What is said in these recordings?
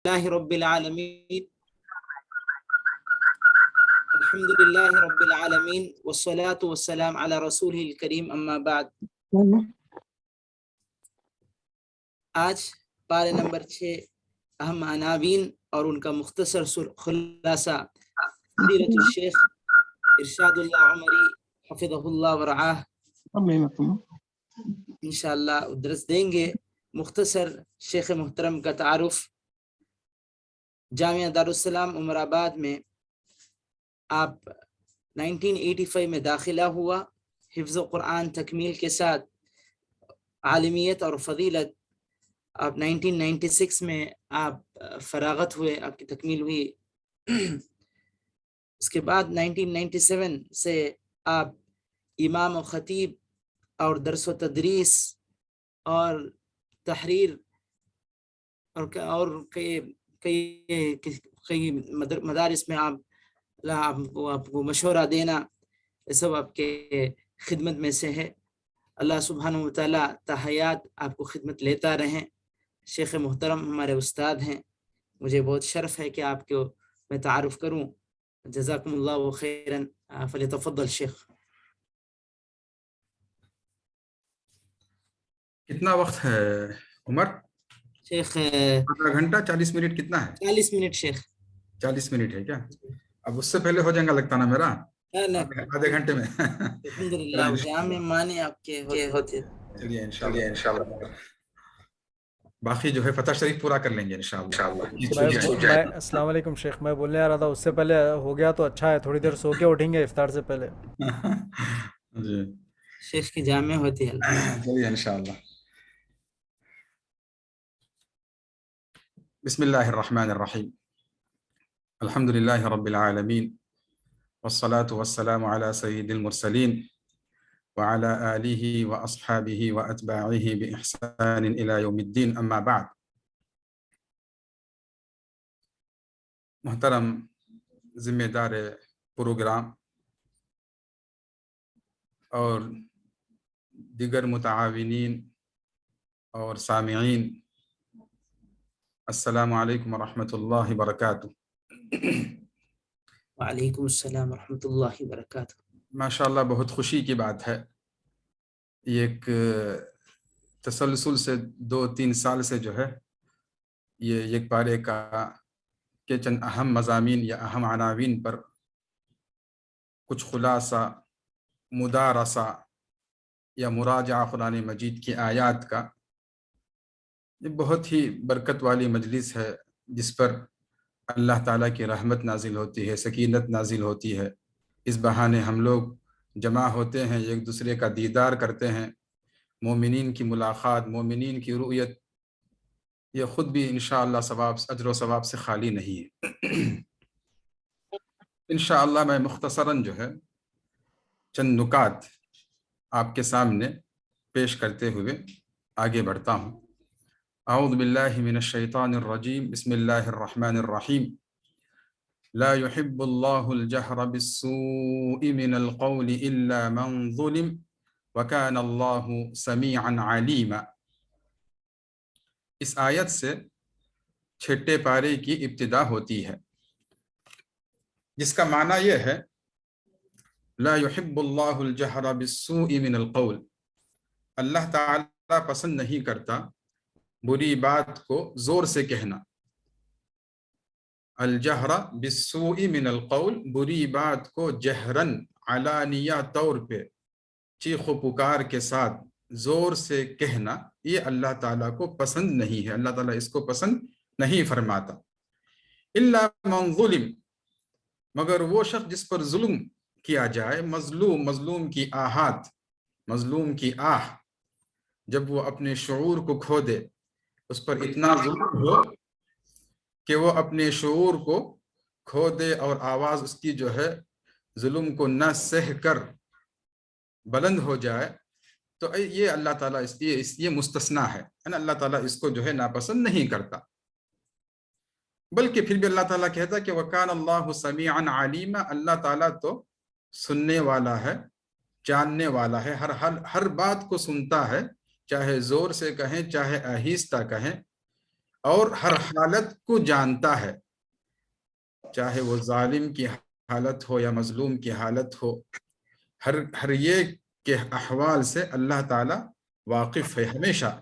لله رب العالمين الحمد لله رب العالمين والصلاة والسلام على رسوله الكريم اما بعد. آج پارے نمبر 6 اہم عناوین اور ان کا مختصر خلاصہ فضیلۃ الشیخ ارشاد اللہ عمری حفظہ اللہ ورعاہ انشاءاللہ درس دیں گے. مختصر شیخ محترم کا تعارف. جامعہ دارالسلام عمر آباد میں آپ 1985 میں داخلہ ہوا. حفظ قرآن تکمیل کے ساتھ عالمیت اور فضیلت آپ 1996 میں آپ فراغت ہوئے، آپ کی تکمیل ہوئی. اس کے بعد 1997 سے آپ امام و خطیب اور درس و تدریس اور تحریر اور کئی مدارس میں آپ کو مشورہ دینا، یہ سب آپ کے خدمت میں سے ہے. اللہ سبحانہ وتعالیٰ تحیات آپ کو خدمت لیتا رہیں. شیخ محترم ہمارے استاد ہیں، مجھے بہت شرف ہے کہ آپ کو میں تعارف کروں. جزاکم اللہ خیرا. فلیتفضل شیخ. کتنا وقت ہے عمر؟ شیخ آدھا گھنٹہ 40 منٹ کتنا ہے؟ 40 منٹ شیخ. 40 منٹ ہے کیا؟ اب اس سے پہلے ہو جائے گا لگتا نا میرا آدھے گھنٹے میں. الحمدللہ جامع معنی آپ کے ہوتے. چلیے انشاءاللہ باقی جو ہے فتح شریف پورا کر لیں گے انشاءاللہ. السلام علیکم شیخ. میں بولنے آ رہا تھا اس سے پہلے ہو گیا تو اچھا ہے، تھوڑی دیر سو کے اٹھیں گے افطار سے پہلے. جی شیخ کی جامع ہوتی ہے. چلیے انشاءاللہ. بسم اللہ الرحمن الرحیم. الحمد للہ رب العالمین والصلاة والسلام على سید المرسلین وعلى آلہ واصحابہ واتباعہ بإحسان الى یوم الدین. اما بعد. محترم ذمہ دار پروگرام اور دیگر متعاونین اور سامعین، السلام علیکم ورحمۃ اللہ وبرکاتہ. وعلیکم السلام ورحمۃ اللہ وبرکاتہ. ماشاءاللہ بہت خوشی کی بات ہے. یہ ایک تسلسل سے 2-3 سال سے جو ہے یہ ایک پارے کا کے چند اہم مضامین یا اہم عناوین پر کچھ خلاصہ، مدارسہ یا مراجعہ قرآن مجید کی آیات کا یہ بہت ہی برکت والی مجلس ہے، جس پر اللہ تعالیٰ کی رحمت نازل ہوتی ہے، سکینت نازل ہوتی ہے. اس بہانے ہم لوگ جمع ہوتے ہیں، ایک دوسرے کا دیدار کرتے ہیں. مومنین کی ملاقات، مومنین کی رؤیت، یہ خود بھی انشاءاللہ اجر و ثواب سے خالی نہیں ہے. انشاءاللہ میں مختصراً جو ہے چند نکات آپ کے سامنے پیش کرتے ہوئے آگے بڑھتا ہوں. اعوذ باللہ من الشیطان الرجیم. بسم اللہ الرحمن الرحیم. لا يحب اللہ الجہر بالسوء من القول الا من ظلم وکان اللہ سمیعا علیما. اس آیت سے 6 پارے کی ابتدا ہوتی ہے، جس کا معنی یہ ہے لا يحب اللہ الجہر بالسوء من القول. اللہ تعالیٰ پسند نہیں کرتا بری بات کو زور سے کہنا. الجہر بالسوء من القول، بری بات کو جہرن علانیہ طور پہ چیخ و پکار کے ساتھ زور سے کہنا، یہ اللہ تعالیٰ کو پسند نہیں ہے. اللہ تعالیٰ اس کو پسند نہیں فرماتا. الا من ظلم، مگر وہ شخص جس پر ظلم کیا جائے، مظلوم کی آہات، مظلوم کی آہ جب وہ اپنے شعور کو کھو دے، اس پر اتنا ظلم ہو کہ وہ اپنے شعور کو کھو دے اور آواز اس کی جو ہے ظلم کو نہ سہ کر بلند ہو جائے، تو یہ اللہ تعالیٰ یہ مستثنا ہے. اللہ تعالیٰ اس کو جو ہے ناپسند نہیں کرتا. بلکہ پھر بھی اللہ تعالیٰ کہتا کہ وَكَانَ اللَّهُ سَمِيعًا عَلِيمًا، اللہ تعالیٰ تو سننے والا ہے، جاننے والا ہے، ہر بات کو سنتا ہے، چاہے زور سے کہیں چاہے آہستہ کہیں. اور ہر حالت کو جانتا ہے، چاہے وہ ظالم کی حالت ہو یا مظلوم کی حالت ہو، ہر یہ کے احوال سے اللہ تعالی واقف ہے ہمیشہ۔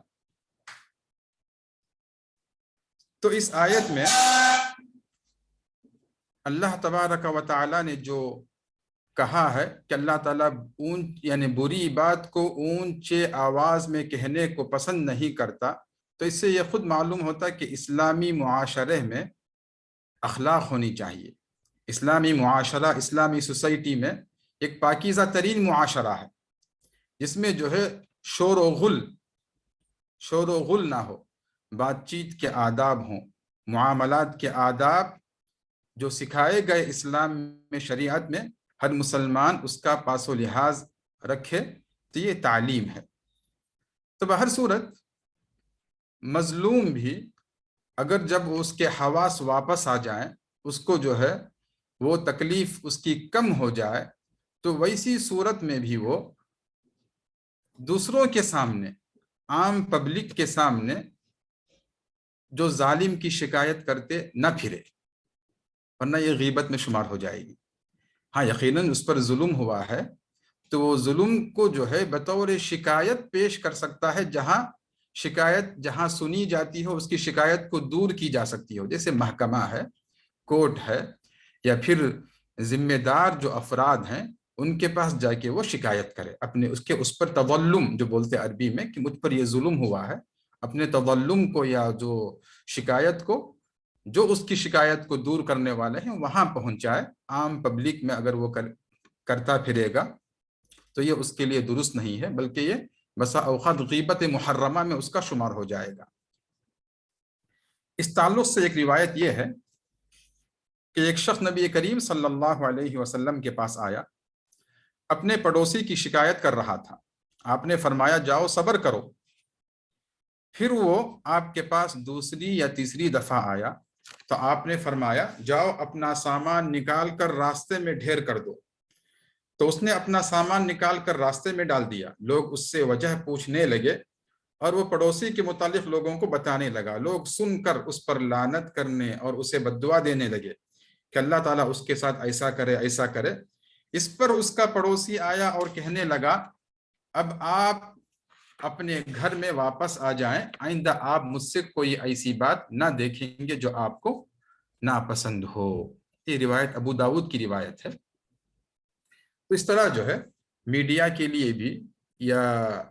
تو اس آیت میں اللہ تبارک و تعالی نے جو کہا ہے کہ اللہ تعالیٰ یعنی بری بات کو اونچے آواز میں کہنے کو پسند نہیں کرتا، تو اس سے یہ خود معلوم ہوتا کہ اسلامی معاشرے میں اخلاق ہونی چاہیے۔ اسلامی معاشرہ، اسلامی سوسائٹی میں ایک پاکیزہ ترین معاشرہ ہے، جس میں جو ہے شور و غل نہ ہو، بات چیت کے آداب ہوں، معاملات کے آداب جو سکھائے گئے اسلام میں، شریعت میں، ہر مسلمان اس کا پاس و لحاظ رکھے، تو یہ تعلیم ہے۔ تو بہر صورت مظلوم بھی اگر جب اس کے حواس واپس آ جائیں، اس کو جو ہے وہ تکلیف اس کی کم ہو جائے، تو ویسی صورت میں بھی وہ دوسروں کے سامنے، عام پبلک کے سامنے جو ظالم کی شکایت کرتے نہ پھرے، ورنہ یہ غیبت میں شمار ہو جائے گی۔ ہاں یقیناً اس پر ظلم ہوا ہے، تو وہ ظلم کو جو ہے بطور شکایت پیش کر سکتا ہے، جہاں سنی جاتی ہو، اس کی شکایت کو دور کی جا سکتی ہو، جیسے محکمہ ہے، کورٹ ہے، یا پھر ذمہ دار جو افراد ہیں ان کے پاس جا کے وہ شکایت کرے، اس پر تظلم جو بولتے عربی میں، کہ مجھ پر یہ ظلم ہوا ہے، اپنے تظلم کو یا جو شکایت کو، جو اس کی شکایت کو دور کرنے والے ہیں وہاں پہنچائے۔ عام پبلک میں اگر وہ کرتا پھرے گا تو یہ اس کے لیے درست نہیں ہے، بلکہ یہ بسا اوقات غیبت محرمہ میں اس کا شمار ہو جائے گا۔ اس تعلق سے ایک روایت یہ ہے کہ ایک شخص نبی کریم صلی اللہ علیہ وسلم کے پاس آیا، اپنے پڑوسی کی شکایت کر رہا تھا۔ آپ نے فرمایا جاؤ صبر کرو۔ پھر وہ آپ کے پاس دوسری یا تیسری دفعہ آیا تو آپ نے فرمایا جاؤ اپنا سامان نکال کر راستے میں ڈھیر کر دو۔ تو اس نے اپنا سامان نکال کر راستے میں ڈال دیا۔ لوگ اس سے وجہ پوچھنے لگے اور وہ پڑوسی کے متعلق لوگوں کو بتانے لگا۔ لوگ سن کر اس پر لعنت کرنے اور اسے بددعا دینے لگے کہ اللہ تعالیٰ اس کے ساتھ ایسا کرے ایسا کرے۔ اس پر اس کا پڑوسی آیا اور کہنے لگا اب آپ اپنے گھر میں واپس آ جائیں، آئندہ آپ مجھ سے کوئی ایسی بات نہ دیکھیں گے جو آپ کو ناپسند ہو۔ یہ روایت ابو داؤد کی روایت ہے۔ تو اس طرح جو ہے میڈیا کے لیے بھی، یا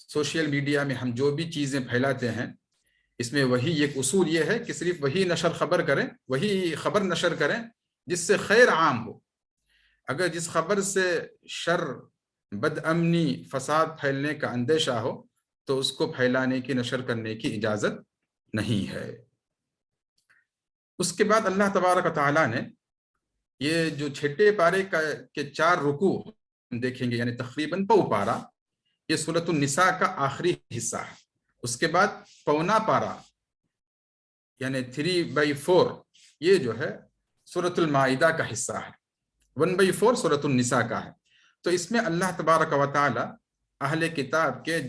سوشل میڈیا میں ہم جو بھی چیزیں پھیلاتے ہیں، اس میں وہی ایک اصول یہ ہے کہ صرف وہی خبر کریں، وہی خبر نشر کریں جس سے خیر عام ہو۔ اگر جس خبر سے شر، بد امنی، فساد پھیلنے کا اندیشہ ہو تو اس کو پھیلانے کی، نشر کرنے کی اجازت نہیں ہے۔ اس کے بعد اللہ تبارک و تعالیٰ نے یہ جو چھٹے پارے کے 4 رکوع دیکھیں گے، یعنی تقریباً پو پارا، یہ سورۃ النساء کا آخری حصہ ہے۔ اس کے بعد پونا پارا یعنی 3/4 یہ جو ہے سورۃ المائدہ کا حصہ ہے، 1/4 سورۃ النساء کا ہے۔ تو اس میں اللہ تبارک و تعالی اہل کتاب کے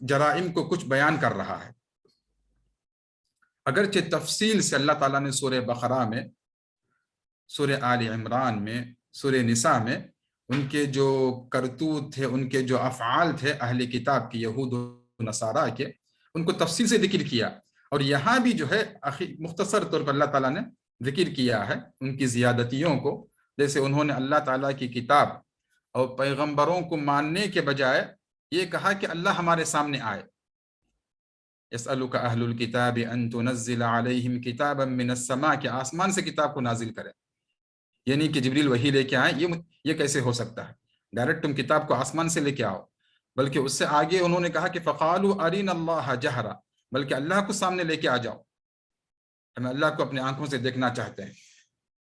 جرائم کو کچھ بیان کر رہا ہے۔ اگرچہ تفصیل سے اللہ تعالیٰ نے سورہ بقرہ میں، سورہ آل عمران میں، سورہ نساء میں ان کے جو کرتوت تھے، ان کے جو افعال تھے اہل کتاب کے، یہود و نصارہ کے، ان کو تفصیل سے ذکر کیا، اور یہاں بھی جو ہے مختصر طور پر اللہ تعالیٰ نے ذکر کیا ہے ان کی زیادتیوں کو، جیسے انہوں نے اللہ تعالیٰ کی کتاب اور پیغمبروں کو ماننے کے بجائے یہ کہا کہ اللہ ہمارے سامنے آئے۔ یسألک اہل الکتاب ان تنزل علیہم کتابا من السماء، کہ آسمان سے کتاب کو نازل کرے، یعنی کہ جبریل وحی لے کے آئیں، یہ کیسے ہو سکتا ہے؟ ڈائریکٹ تم کتاب کو آسمان سے لے کے آؤ۔ بلکہ اس سے آگے انہوں نے کہا کہ فقالوا ارنا اللہ جہرا، بلکہ اللہ کو سامنے لے کے آ جاؤ، ہم اللہ کو اپنے آنکھوں سے دیکھنا چاہتے ہیں۔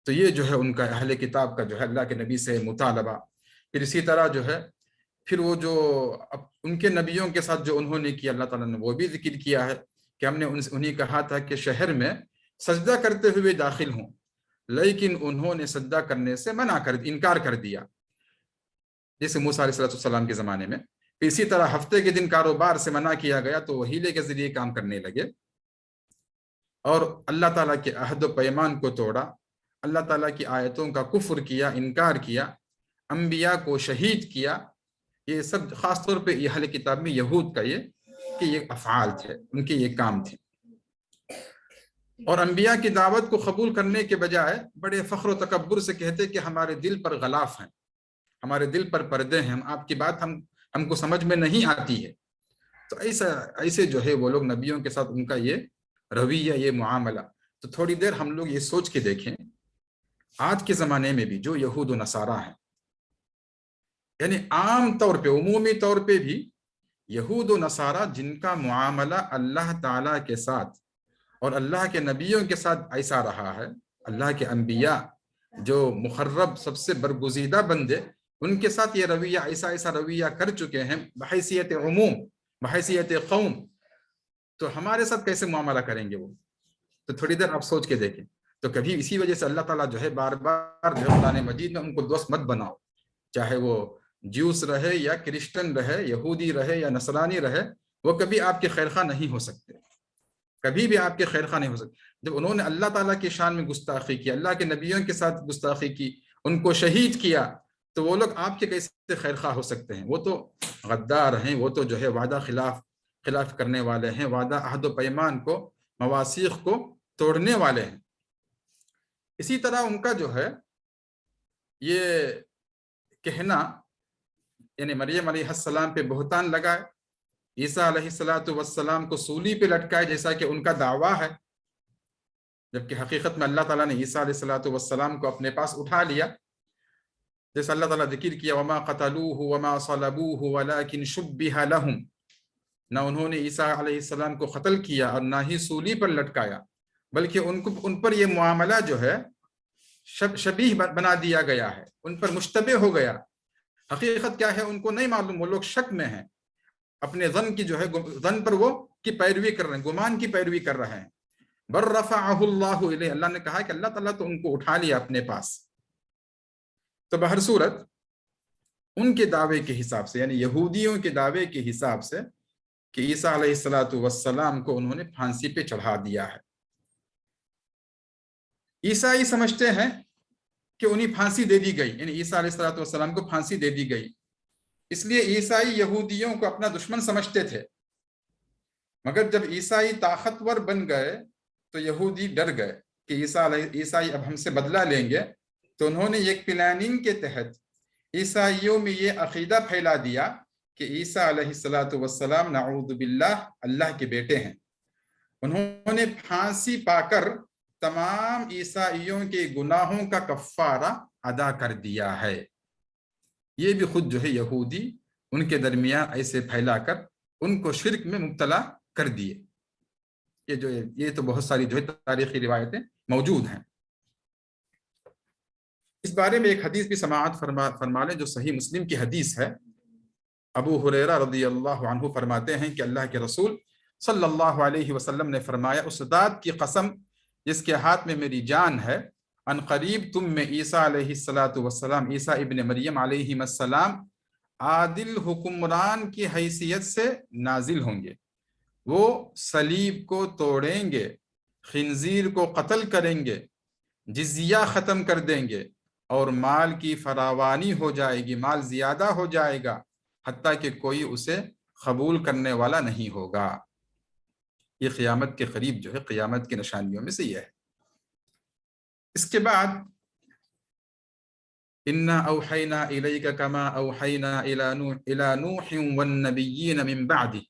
تو یہ جو ہے ان کا اہل کتاب کا جو ہے اللہ کے نبی سے مطالبہ۔ پھر اسی طرح جو ہے پھر وہ جو ان کے نبیوں کے ساتھ جو انہوں نے کیا، اللہ تعالیٰ نے وہ بھی ذکر کیا ہے کہ ہم نے انہیں کہا تھا کہ شہر میں سجدہ کرتے ہوئے داخل ہوں، لیکن انہوں نے سجدہ کرنے سے انکار کر دیا، جیسے موسیٰ علیہ السلام کے زمانے میں۔ اسی طرح ہفتے کے دن کاروبار سے منع کیا گیا تو وحیلے کے ذریعے کام کرنے لگے۔ اور اللہ تعالیٰ کے عہد و پیمان کو توڑا، اللہ تعالیٰ کی آیتوں کا کفر کیا، انکار کیا، انبیاء کو شہید کیا، یہ سب خاص طور پہ یہ اہل کتاب میں یہود کا یہ افعال تھے، ان کے یہ کام تھے۔ اور انبیاء کی دعوت کو قبول کرنے کے بجائے بڑے فخر و تکبر سے کہتے کہ ہمارے دل پر غلاف ہیں، ہمارے دل پر پردے ہیں، آپ کی بات ہم کو سمجھ میں نہیں آتی ہے۔ تو ایسے جو ہے وہ لوگ نبیوں کے ساتھ ان کا یہ رویہ، یہ معاملہ۔ تو تھوڑی دیر ہم لوگ یہ سوچ کے دیکھیں، آج کے زمانے میں بھی جو یہود و نصارہ ہیں، یعنی عام طور پہ، عمومی طور پہ بھی یہود و نصارہ جن کا معاملہ اللہ تعالیٰ کے ساتھ اور اللہ کے نبیوں کے ساتھ ایسا رہا ہے، اللہ کے انبیاء جو مقرب سب سے برگزیدہ بندے، ان کے ساتھ یہ رویہ، ایسا رویہ کر چکے ہیں بحیثیت عموم، بحیثیت قوم، تو ہمارے ساتھ کیسے معاملہ کریں گے وہ؟ تو تھوڑی دیر آپ سوچ کے دیکھیں۔ تو کبھی اسی وجہ سے اللہ تعالیٰ جو ہے بار بار قرآن مجید میں ان کو دوست مت بناؤ، چاہے وہ جیوس رہے یا کرسچن رہے، یہودی رہے یا نصرانی رہے، وہ کبھی آپ کے خیر خواہ نہیں ہو سکتے، کبھی بھی آپ کے خیر خواہ نہیں ہو سکتے۔ جب انہوں نے اللہ تعالیٰ کی شان میں گستاخی کی، اللہ کے نبیوں کے ساتھ گستاخی کی، ان کو شہید کیا، تو وہ لوگ آپ کے کیسے خیر خواہ ہو سکتے ہیں؟ وہ تو غدار ہیں، وہ تو جو ہے وعدہ خلاف کرنے والے ہیں، وعدہ عہد و پیمان کو، مواثیق کو توڑنے والے ہیں۔ اسی طرح ان کا جو ہے یہ کہنا، یعنی مریم علیہ السلام پہ بہتان لگائے، عیسیٰ علیہ السلام کو سولی پہ لٹکائے جیسا کہ ان کا دعویٰ ہے، جبکہ حقیقت میں اللہ تعالیٰ نے عیسیٰ علیہ السلام کو اپنے پاس اٹھا لیا، جیسا اللہ تعالیٰ ذکر کیا وما قتلوه وما صلبوه ولكن شبه لهم، نہ انہوں نے عیسیٰ علیہ السلام کو قتل کیا اور نہ ہی سولی پر لٹکایا، بلکہ ان پر یہ معاملہ جو ہے شبیہ بنا دیا گیا ہے، ان پر مشتبہ ہو گیا۔ حقیقت کیا ہے ان کو نہیں معلوم، وہ لوگ شک میں ہیں، اپنے ظن کی جو ہے ظن پر وہ کی پیروی کر رہے ہیں، گمان کی پیروی کر رہے ہیں۔ بر رفعہ اللہ الیہ، اللہ نے کہا کہ اللہ تعالیٰ تو ان کو اٹھا لیا اپنے پاس۔ تو بہر صورت ان کے دعوے کے حساب سے، یعنی یہودیوں کے دعوے کے حساب سے، کہ عیسیٰ علیہ السلام کو انہوں نے پھانسی پہ چڑھا دیا ہے۔ عیسائی سمجھتے ہیں کہ انہیں پھانسی دے دی گئی، یعنی عیسیٰ علیہ السلام کو پھانسی دے دی گئی، اس لیے عیسائی یہودیوں کو اپنا دشمن سمجھتے تھے۔ مگر جب عیسائی طاقتور بن گئے تو یہودی ڈر گئے کہ عیسائی اب ہم سے بدلہ لیں گے، تو انہوں نے ایک پلاننگ کے تحت عیسائیوں میں یہ عقیدہ پھیلا دیا کہ عیسیٰ علیہ السلام نعوذ باللہ اللہ کے بیٹے ہیں۔ انہوں نے پھانسی پا کر تمام عیسائیوں کے گناہوں کا کفارہ ادا کر دیا ہے۔ یہ بھی خود جو ہے یہودی ان کے درمیان ایسے پھیلا کر ان کو شرک میں مبتلا کر دیے۔ یہ تو بہت ساری جو ہے تاریخی روایتیں موجود ہیں۔ اس بارے میں ایک حدیث بھی سماعت فرما لیں جو صحیح مسلم کی حدیث ہے۔ ابو ہریرہ رضی اللہ عنہ فرماتے ہیں کہ اللہ کے رسول صلی اللہ علیہ وسلم نے فرمایا، اس ذات کی قسم جس کے ہاتھ میں میری جان ہے، ان قریب تم میں عیسیٰ علیہ السلام، عیسیٰ ابن مریم علیہ السلام عادل حکمران کی حیثیت سے نازل ہوں گے۔ وہ صلیب کو توڑیں گے، خنزیر کو قتل کریں گے، جزیہ ختم کر دیں گے، اور مال کی فراوانی ہو جائے گی، مال زیادہ ہو جائے گا، حتیٰ کہ کوئی اسے قبول کرنے والا نہیں ہوگا۔ یہ قیامت کے قریب جو ہے قیامت کی نشانیوں میں سے یہ ہے۔ اس کے بعد اِنَّا أَوْحَيْنَا إِلَيْكَ كَمَا أَوْحَيْنَا إِلَى نُوحٍ وَالنَّبِيِّينَ مِن بَعْدِهِ،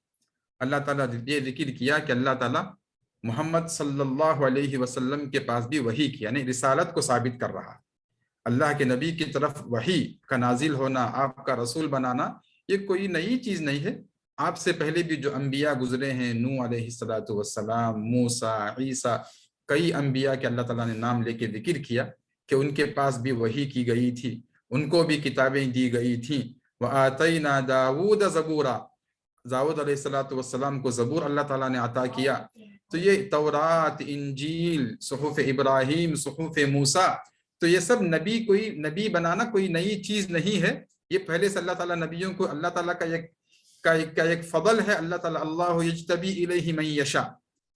اللہ تعالیٰ یہ ذکر کیا کہ اللہ تعالیٰ محمد صلی اللہ علیہ وسلم کے پاس بھی وحی کی، یعنی رسالت کو ثابت کر رہا ہے۔ اللہ کے نبی کی طرف وحی کا نازل ہونا، آپ کا رسول بنانا، یہ کوئی نئی چیز نہیں ہے۔ آپ سے پہلے بھی جو انبیاء گزرے ہیں، نوح علیہ السلام، موسیٰ، عیسیٰ، کئی انبیاء کے اللہ تعالیٰ نے نام لے کے ذکر کیا کہ ان کے پاس بھی وحی کی گئی تھی، ان کو بھی کتابیں دی گئی تھیں۔ وَآتَيْنَا دَاوُودَ زَبُورًا، داؤد علیہ السلام کو زبور اللہ تعالیٰ نے عطا کیا۔ تو یہ تورات، انجیل، صحف ابراہیم، صحف موسیٰ، تو یہ سب کوئی نبی بنانا کوئی نئی چیز نہیں ہے، یہ پہلے سے اللہ تعالیٰ نبیوں کو، اللہ تعالیٰ کا ایک فضل ہے۔ اللہ تعالیٰ اللہ یجتبی الیہ من یشاء،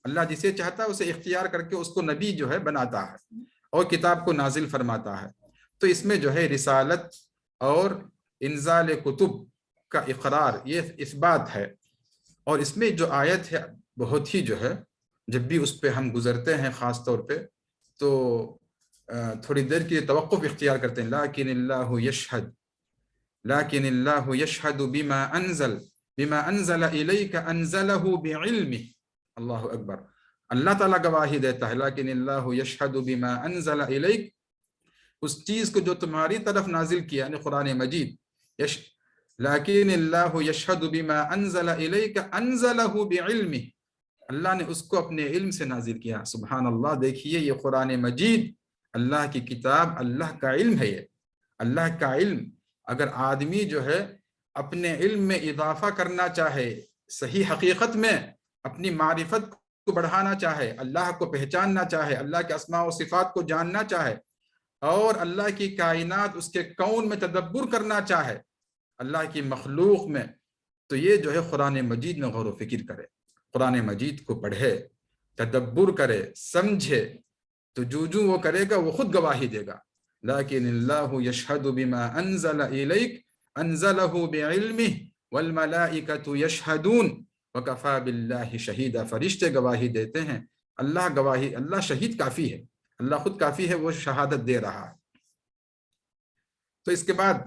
اللہ جسے چاہتا ہے اسے اختیار کر کے اس کو نبی جو ہے بناتا ہے اور کتاب کو نازل فرماتا ہے۔ تو اس میں جو ہے رسالت اور انزال کتب کا اقرار، یہ اثبات ہے۔ اور اس میں جو آیت ہے بہت ہی جو ہے، جب بھی اس پہ ہم گزرتے ہیں خاص طور پہ تو تھوڑی دیر کے لیے توقف اختیار کرتے ہیں۔ لیکن اللہ یشہد، لیکن اللہ یشہد بما انزل الیک انزلہ بعلمہ۔ اللہ اکبر، اللہ تعالیٰ گواہی دیتا ہے، لیکن اللہ یشہد بما انزل الیک، اس چیز کو جو تمہاری طرف نازل کیا، یعنی قرآن مجید، لیکن اللہ یشہد بما انزل الیک انزلہ بعلمہ، اللہ نے اس کو اپنے علم سے نازل کیا۔ سبحان اللہ، دیکھیے یہ قرآن مجید اللہ کی کتاب، اللہ کا علم ہے، یہ اللہ کا علم۔ اگر آدمی جو ہے اپنے علم میں اضافہ کرنا چاہے، صحیح حقیقت میں اپنی معرفت کو بڑھانا چاہے، اللہ کو پہچاننا چاہے، اللہ کے اسماء و صفات کو جاننا چاہے، اور اللہ کی کائنات، اس کے کون میں تدبر کرنا چاہے، اللہ کی مخلوق میں، تو یہ جو ہے قرآن مجید میں غور و فکر کرے، قرآن مجید کو پڑھے، تدبر کرے، سمجھے، تو جو وہ کرے گا وہ خود گواہی دے گا۔ لیکن اللہ یشہد بما انزل الیک انزلہ بعلمہ والملائکۃ یشہدون وکفی باللہ شہیدا، فرشتے گواہی دیتے ہیں، اللہ گواہی، اللہ شہید کافی ہے، اللہ خود کافی ہے، وہ شہادت دے رہا ہے۔ تو اس کے بعد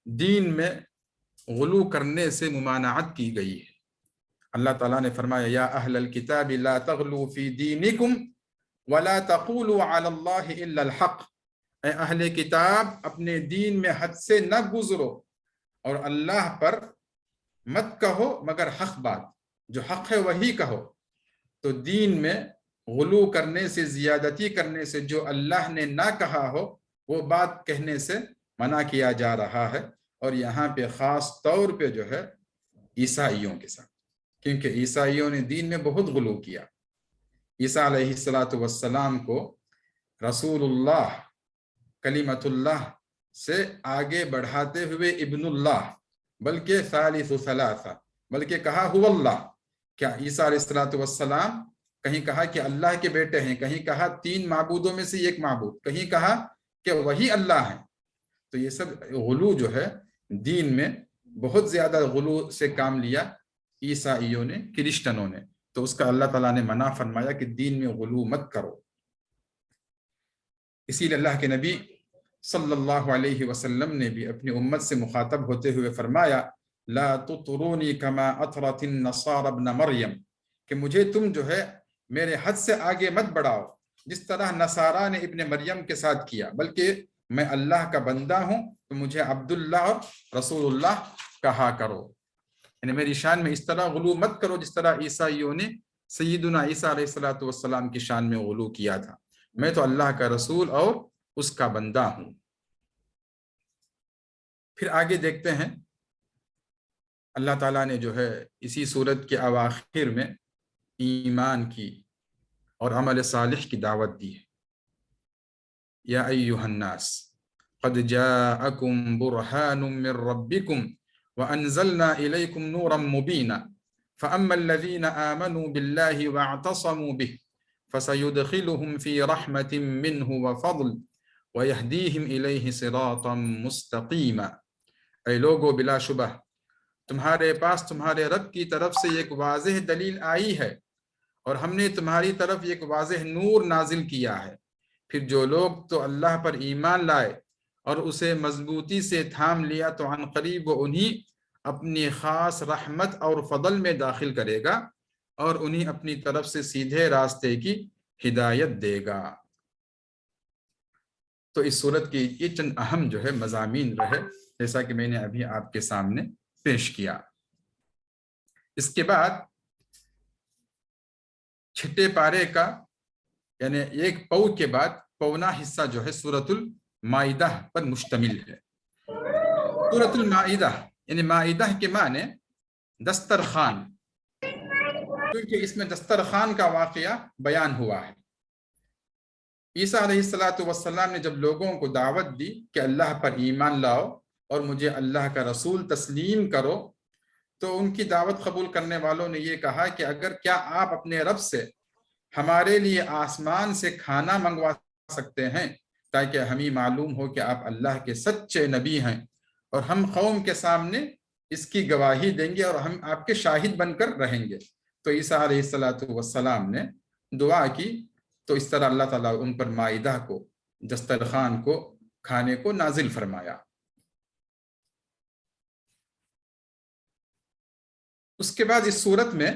دین میں غلو کرنے سے ممانعت کی گئی ہے۔ اللہ تعالیٰ نے فرمایا یا اہل الکتاب لا تغلو فی دینکم ولا تقولوا علی اللہ الا الحق، اے اہل کتاب اپنے دین میں حد سے نہ گزرو اور اللہ پر مت کہو مگر حق بات، جو حق ہے وہی کہو۔ تو دین میں غلو کرنے سے، زیادتی کرنے سے، جو اللہ نے نہ کہا ہو وہ بات کہنے سے منع کیا جا رہا ہے، اور یہاں پہ خاص طور پہ جو ہے عیسائیوں کے ساتھ، کیونکہ عیسائیوں نے دین میں بہت غلو کیا۔ عیسیٰ علیہ السلام کو رسول اللہ، کلمت اللہ سے آگے بڑھاتے ہوئے ابن اللہ، بلکہ ثالث ثلاثہ، بلکہ کہا هو اللہ۔ کیا عیسیٰ علیہ السلام کہیں کہا کہ اللہ کے بیٹے ہیں، کہیں کہا 3 معبودوں میں سے ایک معبود، کہیں کہا کہ وہی اللہ ہے۔ تو یہ سب غلو جو ہے دین میں، بہت زیادہ غلو سے کام لیا عیسائیوں نے، کرسچنوں نے، تو اس کا اللہ تعالیٰ نے منع فرمایا کہ دین میں غلو مت کرو۔ اسی لیے اللہ کے نبی صلی اللہ علیہ وسلم نے بھی اپنی امت سے مخاطب ہوتے ہوئے فرمایا لا تطرونی کما اطرت النصارى ابن مریم، کہ مجھے تم جو ہے میرے حد سے آگے مت بڑھاؤ جس طرح نصارہ نے ابن مریم کے ساتھ کیا، بلکہ میں اللہ کا بندہ ہوں تو مجھے عبداللہ اور رسول اللہ کہا کرو، یعنی میری شان میں اس طرح غلو مت کرو جس طرح عیسائیوں نے سیدنا عیسیٰ علیہ السلام کی شان میں غلو کیا تھا۔ میں تو اللہ کا رسول اور اس کا بندہ ہوں۔ پھر آگے دیکھتے ہیں اللہ تعالیٰ نے جو ہے اسی سورت کے اواخر میں ایمان کی اور عمل صالح کی دعوت دی ہے۔ یا ایھا الناس قد جاءکم برہان من ربکم وانزلنا الیکم نورا مبینا فاما الذین آمنوا باللہ واعتصموا به فسيدخلهم في رحمة منه وفضل ويهديهم إليه صراطا مستقيما۔ اے لوگو، بلا شبہ تمہارے پاس تمہارے رب کی طرف سے ایک واضح دلیل آئی ہے، اور ہم نے تمہاری طرف ایک واضح نور نازل کیا ہے۔ پھر جو لوگ تو اللہ پر ایمان لائے اور اسے مضبوطی سے تھام لیا تو عن قریب وہ انہیں اپنی خاص رحمت اور فضل میں داخل کرے گا، اور انہیں اپنی طرف سے سیدھے راستے کی ہدایت دے گا۔ تو اس صورت کی یہ چند اہم جو ہے مضامین رہے، جیسا کہ میں نے ابھی آپ کے سامنے پیش کیا۔ اس کے بعد چھٹے پارے کا یعنی ایک پو کے بعد پونا حصہ جو ہے سورۃ المائدہ پر مشتمل ہے۔ سورۃ المائدہ یعنی مائدہ کے معنی دسترخوان، کیونکہ اس میں دسترخوان کا واقعہ بیان ہوا ہے۔ عیسیٰ علیہ السلام نے جب لوگوں کو دعوت دی کہ اللہ پر ایمان لاؤ اور مجھے اللہ کا رسول تسلیم کرو، تو ان کی دعوت قبول کرنے والوں نے یہ کہا کہ اگر کیا آپ اپنے رب سے ہمارے لیے آسمان سے کھانا منگوا سکتے ہیں تاکہ ہمیں معلوم ہو کہ آپ اللہ کے سچے نبی ہیں، اور ہم قوم کے سامنے اس کی گواہی دیں گے اور ہم آپ کے شاہد بن کر رہیں گے۔ تو عیسیٰ علیہ السلام نے دعا کی، تو اس طرح اللہ تعالیٰ ان پر مائدہ کو، دسترخوان کو، کھانے کو نازل فرمایا۔ اس کے بعد اس صورت میں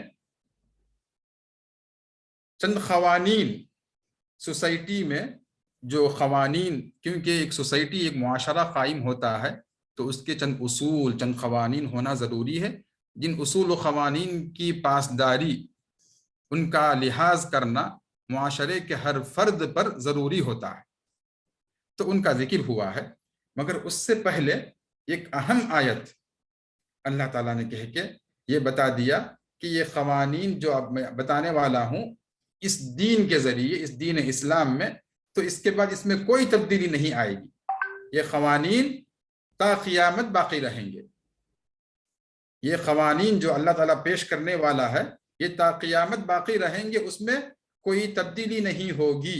چند قوانین، سوسائٹی میں جو قوانین، کیونکہ ایک سوسائٹی، ایک معاشرہ قائم ہوتا ہے تو اس کے چند اصول، چند قوانین ہونا ضروری ہے، جن اصول و قوانین کی پاسداری، ان کا لحاظ کرنا معاشرے کے ہر فرد پر ضروری ہوتا ہے، تو ان کا ذکر ہوا ہے۔ مگر اس سے پہلے ایک اہم آیت اللہ تعالیٰ نے کہہ کے یہ بتا دیا کہ یہ قوانین جو اب میں بتانے والا ہوں اس دین کے ذریعے، اس دین اسلام میں، تو اس کے بعد اس میں کوئی تبدیلی نہیں آئے گی۔ یہ قوانین تا قیامت باقی رہیں گے۔ یہ قوانین جو اللہ تعالیٰ پیش کرنے والا ہے یہ تا قیامت باقی رہیں گے، اس میں کوئی تبدیلی نہیں ہوگی۔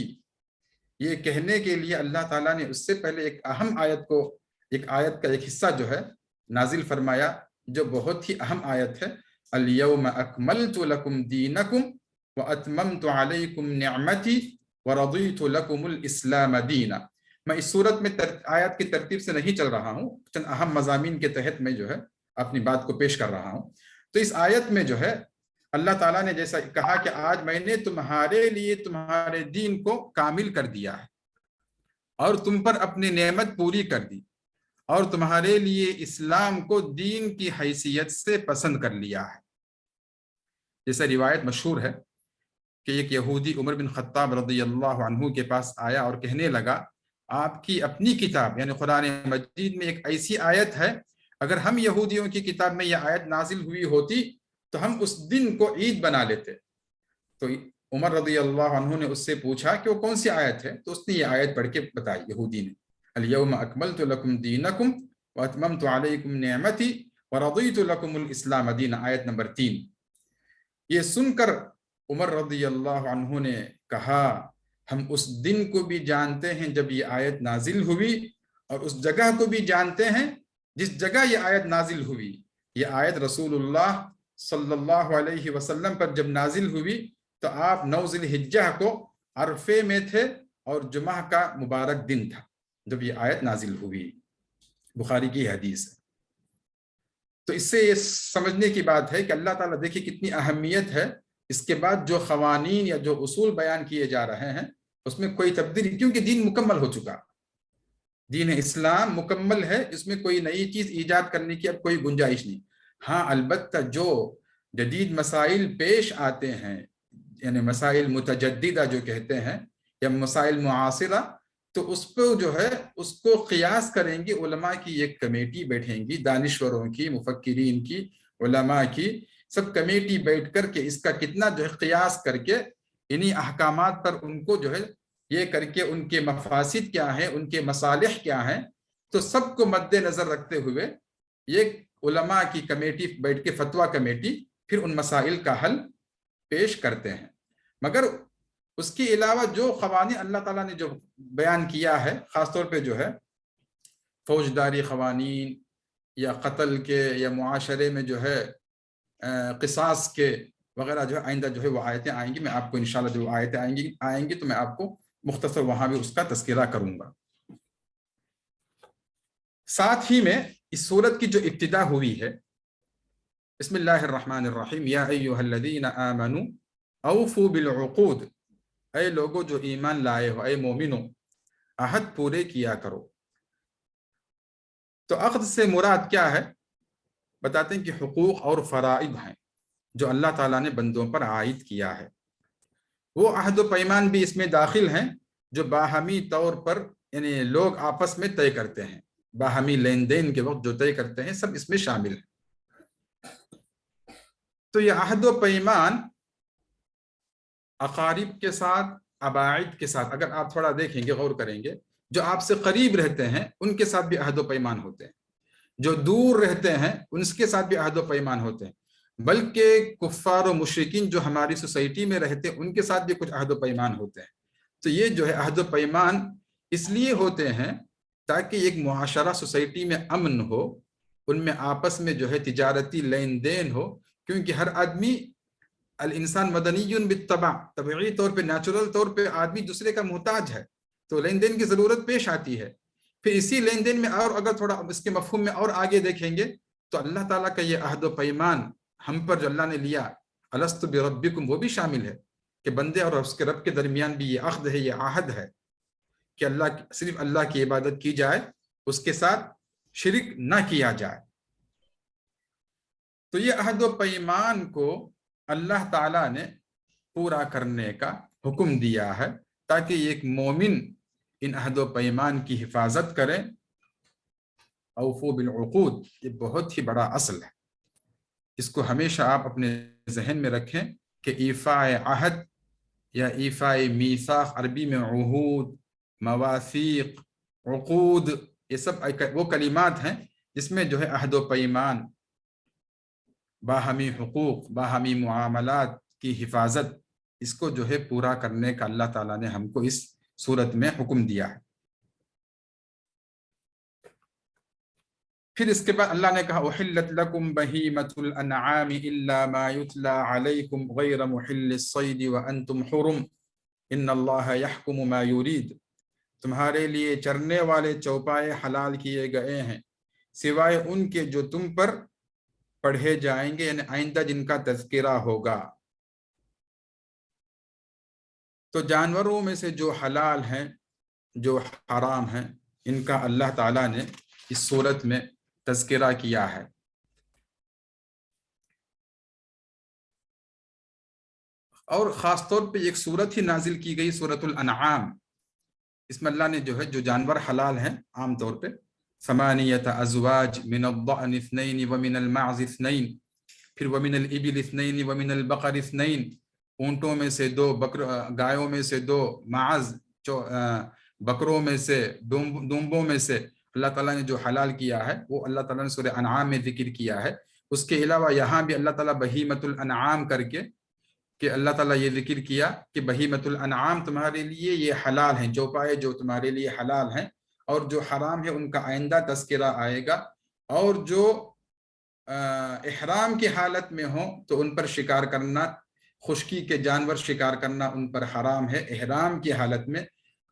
یہ کہنے کے لیے اللہ تعالیٰ نے اس سے پہلے ایک اہم آیت کو، ایک آیت کا ایک حصہ جو ہے نازل فرمایا، جو بہت ہی اہم آیت ہے، الیوم اکملت لکم دینکم واتممت علیکم نعمتی ورضیت لکم الاسلام دینا۔ میں اس صورت میں آیات کی ترتیب سے نہیں چل رہا ہوں، چند اہم مضامین کے تحت میں جو ہے اپنی بات کو پیش کر رہا ہوں۔ تو اس آیت میں جو ہے اللہ تعالیٰ نے جیسا کہا کہ آج میں نے تمہارے لیے تمہارے دین کو کامل کر دیا ہے اور تم پر اپنی نعمت پوری کر دی، اور تمہارے لیے اسلام کو دین کی حیثیت سے پسند کر لیا ہے۔ جیسا روایت مشہور ہے کہ ایک یہودی عمر بن خطاب رضی اللہ عنہ کے پاس آیا اور کہنے لگا، آپ کی اپنی کتاب یعنی قرآن مجید میں ایک ایسی آیت ہے، اگر ہم یہودیوں کی کتاب میں یہ آیت نازل ہوئی ہوتی تو ہم اس دن کو عید بنا لیتے۔ تو عمر رضی اللہ عنہ نے اس سے پوچھا کہ وہ کون سی آیت ہے، تو اس نے یہ آیت پڑھ کے بتائی، یہودی نے، الیوم اکملت لکم دینکم واتممت علیکم نعمتی ورضیت لکم الاسلام دینا، آیت نمبر 3۔ یہ سن کر عمر رضی اللہ عنہ نے کہا، ہم اس دن کو بھی جانتے ہیں جب یہ آیت نازل ہوئی، اور اس جگہ کو بھی جانتے ہیں جس جگہ یہ آیت نازل ہوئی۔ یہ آیت رسول اللہ صلی اللہ علیہ وسلم پر جب نازل ہوئی تو آپ 9 ذی الحجہ کو عرفے میں تھے، اور جمعہ کا مبارک دن تھا جب یہ آیت نازل ہوئی، بخاری کی حدیث ہے۔ تو اس سے یہ سمجھنے کی بات ہے کہ اللہ تعالیٰ دیکھیں کتنی اہمیت ہے، اس کے بعد جو قوانین یا جو اصول بیان کیے جا رہے ہیں اس میں کوئی تبدیلی، کیونکہ دین مکمل ہو چکا، دین اسلام مکمل ہے، اس میں کوئی نئی چیز ایجاد کرنے کی اب کوئی گنجائش نہیں۔ ہاں البتہ جو جدید مسائل پیش آتے ہیں، یعنی مسائل متجددہ جو کہتے ہیں، یا مسائل معاصرہ، تو اس پہ جو ہے اس کو قیاس کریں گے، علماء کی ایک کمیٹی بیٹھیں گی، دانشوروں کی، مفکرین کی، علماء کی، سب کمیٹی بیٹھ کر کے اس کا کتنا جو ہے قیاس کر کے انہی احکامات پر ان کو جو ہے یہ کر کے ان کے مفاسد کیا ہیں، ان کے مصالح کیا ہیں، تو سب کو مد نظر رکھتے ہوئے یہ علماء کی کمیٹی بیٹھ کے، فتویٰ کمیٹی، پھر ان مسائل کا حل پیش کرتے ہیں۔ مگر اس کے علاوہ جو قوانین اللہ تعالیٰ نے جو بیان کیا ہے، خاص طور پہ جو ہے فوجداری قوانین یا قتل کے یا معاشرے میں جو ہے قصاص کے وغیرہ، جو ہے آئندہ جو ہے وہ آیتیں آئیں گی، میں آپ کو انشاءاللہ جو آیتیں آئیں گی تو میں آپ کو مختصر وہاں بھی اس کا تذکرہ کروں گا۔ ساتھ ہی میں اس سورت کی جو ابتدا ہوئی ہے، بسم اللہ الرحمن الرحیم، یا ایھا الذین آمنوا اوفوا بالعقود، اے لوگو جو ایمان لائے ہو، اے مومنو، عہد پورے کیا کرو۔ تو عقد سے مراد کیا ہے؟ بتاتے ہیں کہ حقوق اور فرائض ہیں جو اللہ تعالیٰ نے بندوں پر عائد کیا ہے۔ وہ عہد و پیمان بھی اس میں داخل ہیں جو باہمی طور پر یعنی لوگ آپس میں طے کرتے ہیں، باہمی لین دین کے وقت جو طے کرتے ہیں، سب اس میں شامل ہیں۔ تو یہ عہد و پیمان اقارب کے ساتھ، اباعد کے ساتھ، اگر آپ تھوڑا دیکھیں گے، غور کریں گے، جو آپ سے قریب رہتے ہیں ان کے ساتھ بھی عہد و پیمان ہوتے ہیں، جو دور رہتے ہیں ان کے ساتھ بھی عہد و پیمان ہوتے ہیں، بلکہ کفار و مشرکین جو ہماری سوسائٹی میں رہتے ہیں ان کے ساتھ بھی کچھ عہد و پیمان ہوتے ہیں۔ تو یہ جو ہے عہد و پیمان اس لیے ہوتے ہیں تاکہ ایک معاشرہ سوسائٹی میں امن ہو، ان میں آپس میں جو ہے تجارتی لین دین ہو، کیونکہ ہر آدمی الانسان مدنی بالطبع، طبعی طور پہ نیچرل طور پہ آدمی دوسرے کا محتاج ہے، تو لین دین کی ضرورت پیش آتی ہے۔ پھر اسی لین دین میں اور اگر تھوڑا اس کے مفہوم میں اور آگے دیکھیں گے تو اللہ تعالیٰ کا یہ عہد و پیمان ہم پر جو اللہ نے لیا، الست بربکم، وہ بھی شامل ہے کہ بندے اور اس کے رب کے درمیان بھی یہ عہد ہے، یہ عہد ہے کہ صرف اللہ کی عبادت کی جائے، اس کے ساتھ شرک نہ کیا جائے۔ تو یہ عہد و پیمان کو اللہ تعالیٰ نے پورا کرنے کا حکم دیا ہے تاکہ ایک مومن ان عہد و پیمان کی حفاظت کرے۔ اوفو بالعقود، یہ بہت ہی بڑا اصل ہے، اس کو ہمیشہ آپ اپنے ذہن میں رکھیں کہ ایفاء عہد یا ایفاء میثاق، عربی میں عہود، مواثیق، عقود، یہ سب وہ کلمات ہیں جس میں جو ہے عہد و پیمان، باہمی حقوق، باہمی معاملات کی حفاظت، اس کو جو ہے پورا کرنے کا اللہ تعالیٰ نے ہم کو اس صورت میں حکم دیا ہے۔ پھر اس کے بعد اللہ نے کہا احلت لکم بہیمۃ الانعام الا ما یتلی علیکم غیر محل الصید وانتم حرم ان اللہ یحکم ما یرید، تمہارے لیے چرنے والے چوپائے حلال کیے گئے ہیں سوائے ان کے جو تم پر پڑھے جائیں گے، یعنی آئندہ جن کا تذکرہ ہوگا۔ تو جانوروں میں سے جو حلال ہیں، جو حرام ہیں، ان کا اللہ تعالیٰ نے اس صورت میں تذکرہ کیا ہے۔ اور خاص طور پہ ایک صورت ہی نازل کی گئی، سورۃ الانعام، اس میں اللہ نے جو ہے جو جانور حلال ہیں عام طور پہ ثمانیۃ ازواج من الضأن اثنین ومن المعز اثنین، پھر ومن الابل اثنین ومن البقر اثنین، اونٹوں میں سے دو، گایوں میں سے دو، معز بکروں میں سے، دمبوں میں سے اللہ تعالیٰ نے جو حلال کیا ہے وہ اللہ تعالیٰ نے سورہ انعام میں ذکر کیا ہے۔ اس کے علاوہ یہاں بھی اللہ تعالیٰ بہیمۃ الانعام کر کے کہ اللہ تعالیٰ یہ ذکر کیا کہ بہیمۃ الانعام تمہارے لیے یہ حلال ہیں، جو پائے جو تمہارے لیے حلال ہیں، اور جو حرام ہے ان کا آئندہ تذکرہ آئے گا۔ اور جو احرام کی حالت میں ہوں تو ان پر شکار کرنا، خشکی کے جانور شکار کرنا ان پر حرام ہے احرام کی حالت میں،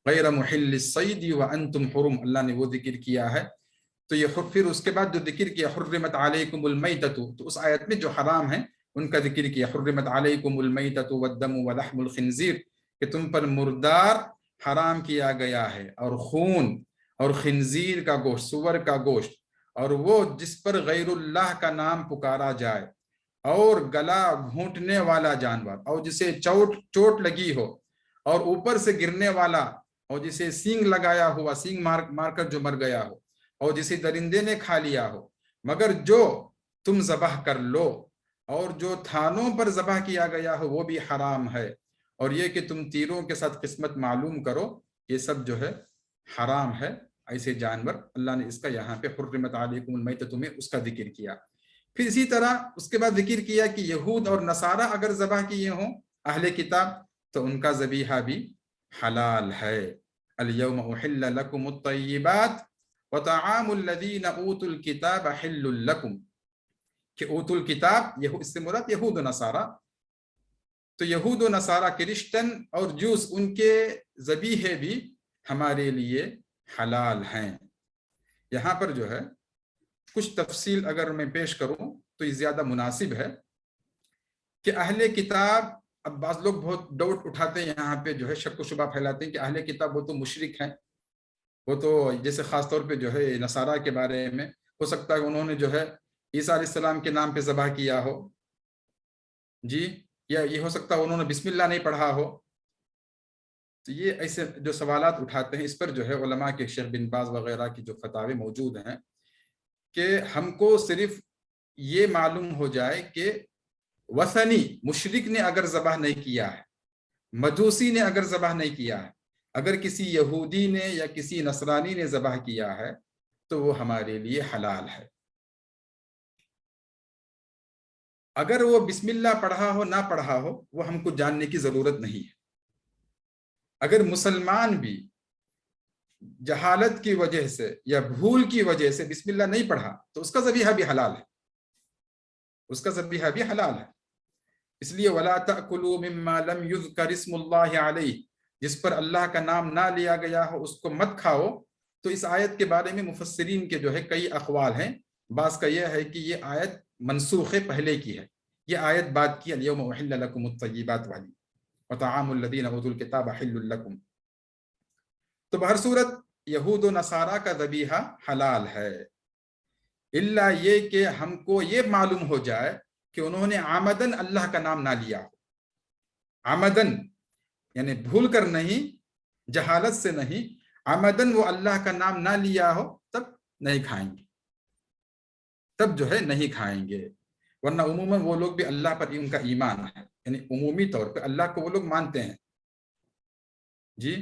غیر محل الصید وانتم حرم، اللہ نے وہ ذکر کیا ہے۔ تو یہ پھر اس کے بعد جو ذکر کیا حرمت علیکم المیتۃ، تو اس آیت میں جو حرام ہیں ان کا ذکر کیا، حرمت علیکم المیتۃ والدم ولحم الخنزیر، کہ تم پر مردار حرام کیا گیا ہے، اور خون اور خنزیر کا گوشت، سور کا گوشت، اور وہ جس پر غیر اللہ کا نام پکارا جائے، اور گلا گھونٹنے والا جانور، اور جسے چوٹ لگی ہو اور اوپر سے گرنے والا، اور جسے سینگ لگایا ہوا، سینگ مار کر جو مر گیا ہو، اور جسے درندے نے کھا لیا ہو، مگر جو تم ذبح کر لو، اور جو تھانوں پر ذبح کیا گیا ہو وہ بھی حرام ہے، اور یہ کہ تم تیروں کے ساتھ قسمت معلوم کرو، یہ سب جو ہے حرام ہے، ایسے جانور۔ اللہ نے اس کا یہاں پہ حرمت علیکم المیتۃ میں اس کا ذکر کیا۔ پھر اسی طرح اس کے بعد ذکر کیا کہ یہود اور نصارہ اگر ذبح کیے ہوں اہل کتاب تو ان کا ذبیحہ بھی حلال ہے۔ الیوم احل لکم الطیبات وطعام الذین اوتوا الکتاب حل لکم، کہ اوتوا الکتاب اس سے مراد یہود و نصارہ، تو یہود و نصارہ کرسچن اور جوس ان کے ذبیحے بھی ہمارے لیے حلال ہیں۔ یہاں پر جو ہے کچھ تفصیل اگر میں پیش کروں تو یہ زیادہ مناسب ہے کہ اہل کتاب، اب بعض لوگ بہت ڈاؤٹ اٹھاتے ہیں یہاں پہ، جو ہے شک و شبہ پھیلاتے ہیں کہ اہل کتاب وہ تو مشرک ہیں، وہ تو جیسے خاص طور پہ جو ہے نصارہ کے بارے میں ہو سکتا ہے انہوں نے جو ہے عیسیٰ علیہ السلام کے نام پہ ذبح کیا ہو، جی، یا یہ ہو سکتا ہے انہوں نے بسم اللہ نہیں پڑھا ہو۔ تو یہ ایسے جو سوالات اٹھاتے ہیں، اس پر جو ہے علماء کے شیخ بن باز وغیرہ کی جو فتاوی موجود ہیں کہ ہم کو صرف یہ معلوم ہو جائے کہ وثنی مشرک نے اگر ذبح نہیں کیا ہے، مجوسی نے اگر ذبح نہیں کیا ہے، اگر کسی یہودی نے یا کسی نصرانی نے ذبح کیا ہے تو وہ ہمارے لیے حلال ہے، اگر وہ بسم اللہ پڑھا ہو نہ پڑھا ہو وہ ہم کو جاننے کی ضرورت نہیں ہے. اگر مسلمان بھی جہالت کی وجہ سے یا بھول کی وجہ سے بسم اللہ نہیں پڑھا تو اس کا ذبیحہ بھی حلال ہے، اس کا ذبیحہ بھی حلال ہے. اس لیے وَلَا تَأْكُلُوا مِمَّا لَمْ يُذْكَرِ اسْمُ اللَّهِ عَلَيْهِ، جس پر اللہ کا نام نہ لیا گیا ہو اس کو مت کھاؤ. تو اس آیت کے بارے میں مفسرین کے جو ہے کئی اقوال ہیں. بعض کا یہ ہے کہ یہ آیت منسوخ پہلے کی ہے، یہ آیت بعد کی اليوم احل لكم الطیبات والی وطعام الذین اوتوا الکتاب حل لكم. تو بہر صورت یہود و نصارہ کا ذبیحہ حلال ہے، الا یہ کہ ہم کو یہ معلوم ہو جائے کہ انہوں نے عمدن اللہ کا نام نہ لیا ہو. عمدن یعنی بھول کر نہیں، جہالت سے نہیں، عمدن وہ اللہ کا نام نہ لیا ہو تب نہیں کھائیں گے، تب جو ہے نہیں کھائیں گے. ورنہ عموماً وہ لوگ بھی اللہ پر ان کا ایمان ہے، یعنی عمومی طور پہ اللہ کو وہ لوگ مانتے ہیں جی.